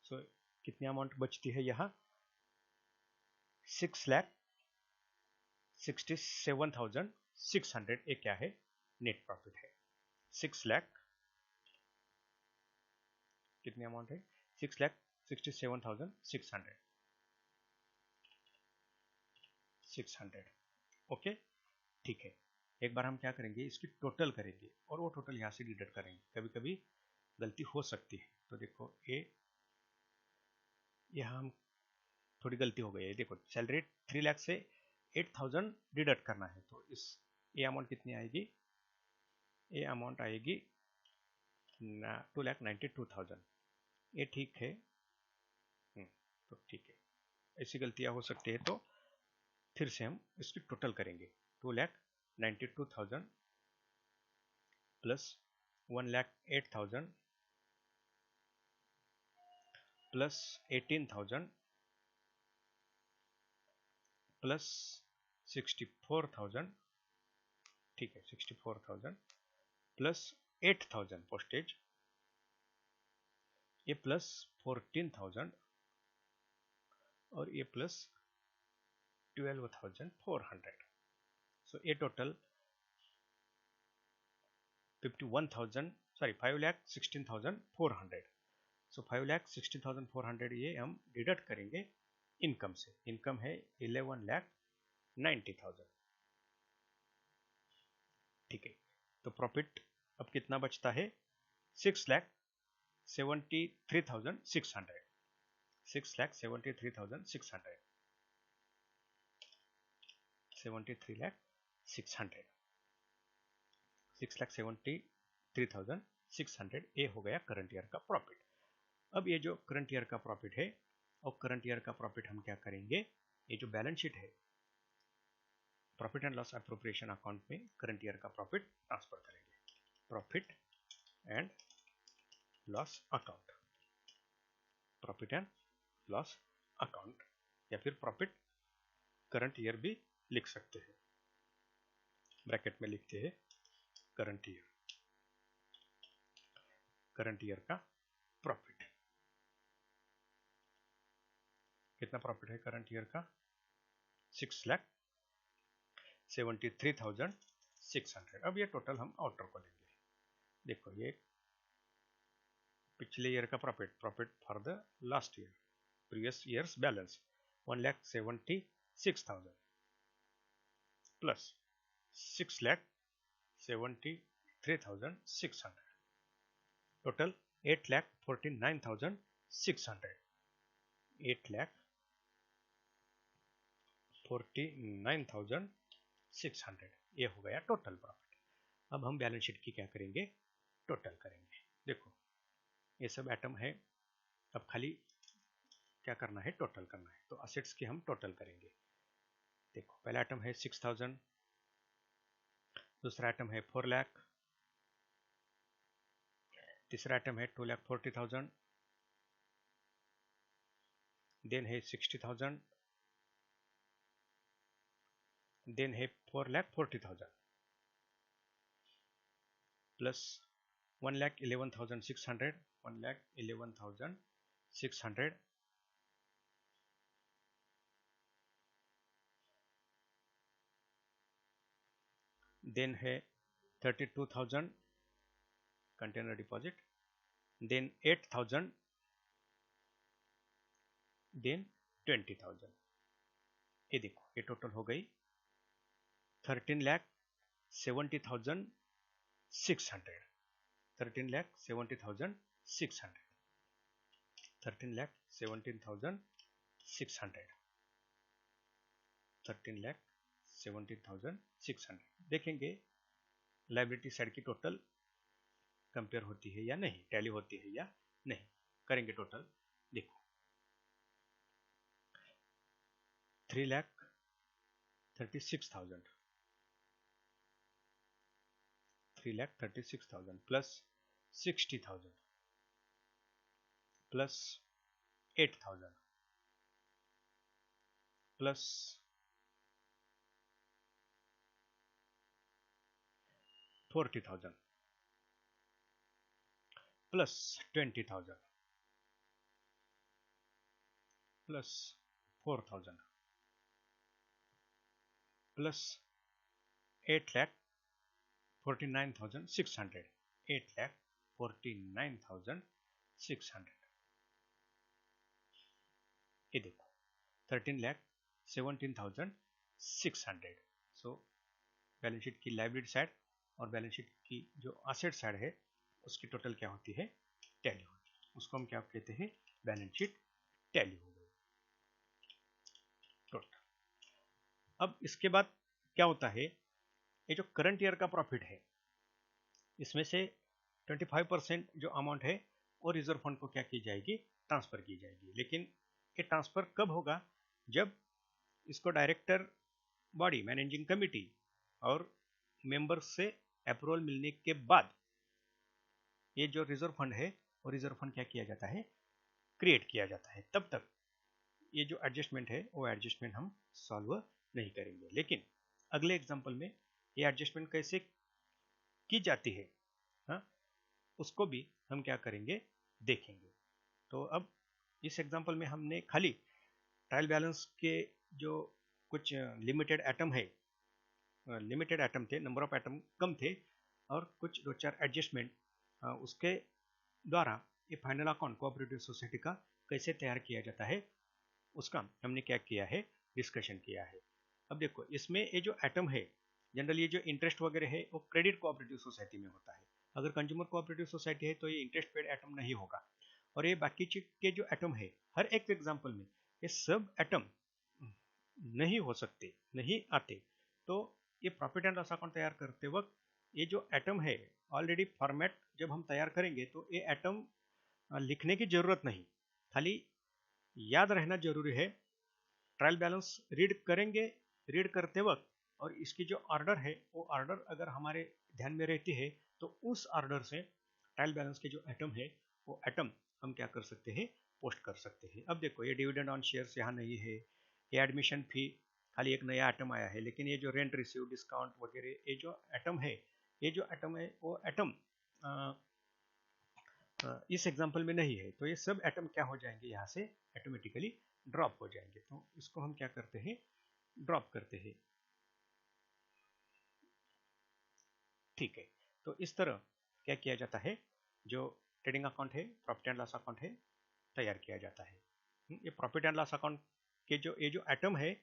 Speaker 1: सो कितनी अमाउंट बचती है यहाँ? 6,67,600 ये क्या है? नेट प्रॉफिट है। 6 लाख कितनी अमाउंट है? 6,67,600। ओके, ठीक है। एक बार हम क्या करेंगे, इसकी टोटल करेंगे और वो टोटल यहाँ से डिडक्ट करेंगे। कभी कभी गलती हो सकती है, तो देखो यहाँ हम थोड़ी गलती हो गई है। देखो सैलरी 3 लाख से 8,000 डिडक्ट करना है, तो इस ये अमाउंट कितनी आएगी? ये अमाउंट आएगी 2,92,000। ये ठीक है। तो ठीक है, ऐसी गलतियां हो सकती है, तो फिर से हम इसकी टोटल करेंगे। 2,92,000 प्लस 1,08,000 प्लस 18,000 प्लस 64,000, ठीक है 64,000 प्लस 8,000 पोस्टेज, ये प्लस 14,000 और ये प्लस 12,400। सो ये टोटल 5,16,400। सो 5,16,400 ये हम डिडक्ट करेंगे इनकम से। इनकम है 11,90,000। ठीक है, तो प्रॉफिट अब कितना बचता है? 6,73,600। 6,73,600। 6,73,600 ये हो गया करंट ईयर का प्रॉफिट। अब ये जो करंट ईयर का प्रॉफिट है, और करंट ईयर का प्रॉफिट हम क्या करेंगे, ये जो बैलेंस शीट है profit and loss appropriation account में करंट ईयर का प्रॉफिट ट्रांसफर करेंगे। Profit and loss account, profit and loss account, या फिर प्रॉफिट करंट ईयर भी लिख सकते हैं। ब्रैकेट में लिखते हैं करंट ईयर, करंट ईयर का प्रॉफिट। कितना प्रॉफिट है करंट ईयर का? 6,73,600। अब ये टोटल हम आउटर को लेंगे। देखो ये पिछले ईयर का profit, profit for the last year, previous years balance 1,76,000 plus 6,73,600, total 8,49,600। 8,49,600 ये हो गया टोटल प्रॉफिट। अब हम बैलेंस शीट की क्या करेंगे? टोटल करेंगे। देखो ये सब आइटम है, अब खाली क्या करना है? टोटल करना है। तो असेट्स की हम टोटल करेंगे। देखो पहला आइटम है 6,000, दूसरा आइटम है 4 लाख, तीसरा आइटम है 2,40,000, देन है 60,000, देन है 4,40,000 प्लस 1,11,600, 1,11,600, देन है 32,000 कंटेनर डिपॉजिट, देन 8,000, देन 20,000। ये देखो ये टोटल हो गई 13,70,600। 13,70,600, 13,17,600, 13,17,600। देखेंगे लाइबिलिटी साइड की टोटल कंपेयर होती है या नहीं, टैली होती है या नहीं। करेंगे टोटल। देखो 3,36,000, 3,36,000 plus 60,000 plus 8,000 plus 40,000 plus 20,000 plus 4,000 plus 8,49,600 8,49,600 ये देखो 13,17,600। सो बैलेंस शीट की लायबिलिटी साइड और बैलेंस शीट की जो असेट साइड है उसकी टोटल क्या होती है, टैली होती है। उसको हम क्या कहते हैं, बैलेंस शीट टैली हो गई टोटल। अब इसके बाद क्या होता है, ये जो करंट ईयर का प्रॉफिट है इसमें से 25% जो अमाउंट है वो रिजर्व फंड को क्या की जाएगी, ट्रांसफर की जाएगी। लेकिन ये ट्रांसफर कब होगा, जब इसको डायरेक्टर बॉडी मैनेजिंग कमिटी और मेंबर्स से अप्रूवल मिलने के बाद ये जो रिजर्व फंड है वो रिजर्व फंड क्या किया जाता है, क्रिएट किया जाता है। तब तक ये जो एडजस्टमेंट है वो एडजस्टमेंट हम सॉल्व नहीं करेंगे। लेकिन अगले एग्जांपल में ये एडजस्टमेंट कैसे की जाती है, हाँ, उसको भी हम क्या करेंगे, देखेंगे। तो अब इस एग्जांपल में हमने खाली ट्रायल बैलेंस के जो कुछ लिमिटेड एटम है, लिमिटेड एटम थे, नंबर ऑफ एटम कम थे, और कुछ दो चार एडजस्टमेंट उसके द्वारा ये फाइनल अकाउंट कोऑपरेटिव सोसाइटी का कैसे तैयार किया जाता है उसका हमने क्या किया है, डिस्कशन किया है। अब देखो इसमें ये जो एटम है जनरली ये जो इंटरेस्ट वगैरह है वो क्रेडिट कोऑपरेटिव सोसाइटी में होता है। अगर कंज्यूमर कोऑपरेटिव सोसाइटी है तो ये इंटरेस्ट पेड एटम नहीं होगा। और ये बाकी के जो एटम है हर एक एग्जाम्पल में ये सब एटम नहीं हो सकते, नहीं आते। तो ये प्रॉफिट एंड लॉस अकाउंट तैयार करते वक्त ये जो एटम है ऑलरेडी फॉर्मेट जब हम तैयार करेंगे तो ये एटम लिखने की जरूरत नहीं, खाली याद रहना जरूरी है। ट्रायल बैलेंस रीड करेंगे, रीड करते वक्त और इसकी जो ऑर्डर है वो ऑर्डर अगर हमारे ध्यान में रहती है तो उस ऑर्डर से ट्रायल बैलेंस के जो एटम है वो एटम हम क्या कर सकते हैं, पोस्ट कर सकते हैं। अब देखो ये डिविडेंड ऑन शेयर्स यहाँ नहीं है, ये एडमिशन फी खाली एक नया एटम आया है, लेकिन ये जो रेंट रिसीव डिस्काउंट वगैरह ये जो एटम है, ये जो एटम है वो एटम इस एग्जाम्पल में नहीं है। तो ये सब एटम क्या हो जाएंगे, यहाँ से ऑटोमेटिकली ड्रॉप हो जाएंगे। तो इसको हम क्या करते हैं, ड्रॉप करते हैं। ठीक है, तो इस तरह क्या किया जाता है, जो ट्रेडिंग अकाउंट है, प्रॉफिट एंड लॉस अकाउंट है, तैयार किया जाता है। ये प्रॉफिट एंड लॉस अकाउंट के जो ये जो एटम है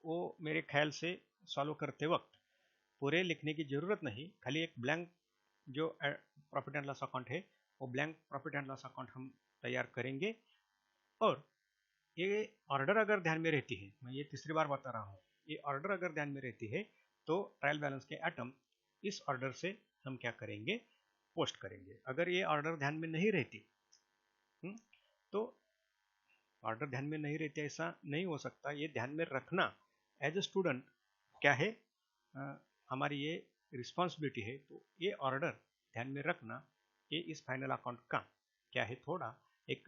Speaker 1: वो मेरे ख्याल से सॉल्व करते वक्त पूरे लिखने की जरूरत नहीं, खाली एक ब्लैंक जो प्रॉफिट एंड लॉस अकाउंट है वो blank profit and loss account हम तैयार करेंगे। और ये ऑर्डर अगर ध्यान में रहती है, मैं ये तीसरी बार बता रहा हूँ, ये ऑर्डर अगर ध्यान में रहती है तो ट्रायल बैलेंस के एटम इस ऑर्डर से हम क्या करेंगे, पोस्ट करेंगे। अगर ये ऑर्डर ध्यान में नहीं रहती, तो ऑर्डर ध्यान में नहीं रहती ऐसा नहीं हो सकता, ये ध्यान में रखना एज ए स्टूडेंट क्या है, हमारी ये रिस्पॉन्सिबिलिटी है। तो ये ऑर्डर ध्यान में रखना ये इस फाइनल अकाउंट का क्या है, थोड़ा एक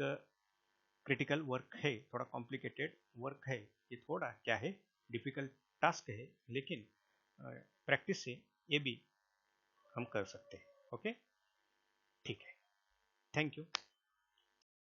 Speaker 1: क्रिटिकल वर्क है, थोड़ा कॉम्प्लिकेटेड वर्क है, ये थोड़ा क्या है, डिफिकल्ट टास्क है, लेकिन प्रैक्टिस से ये भी हम कर सकते हैं। ओके, ठीक है, थैंक यू।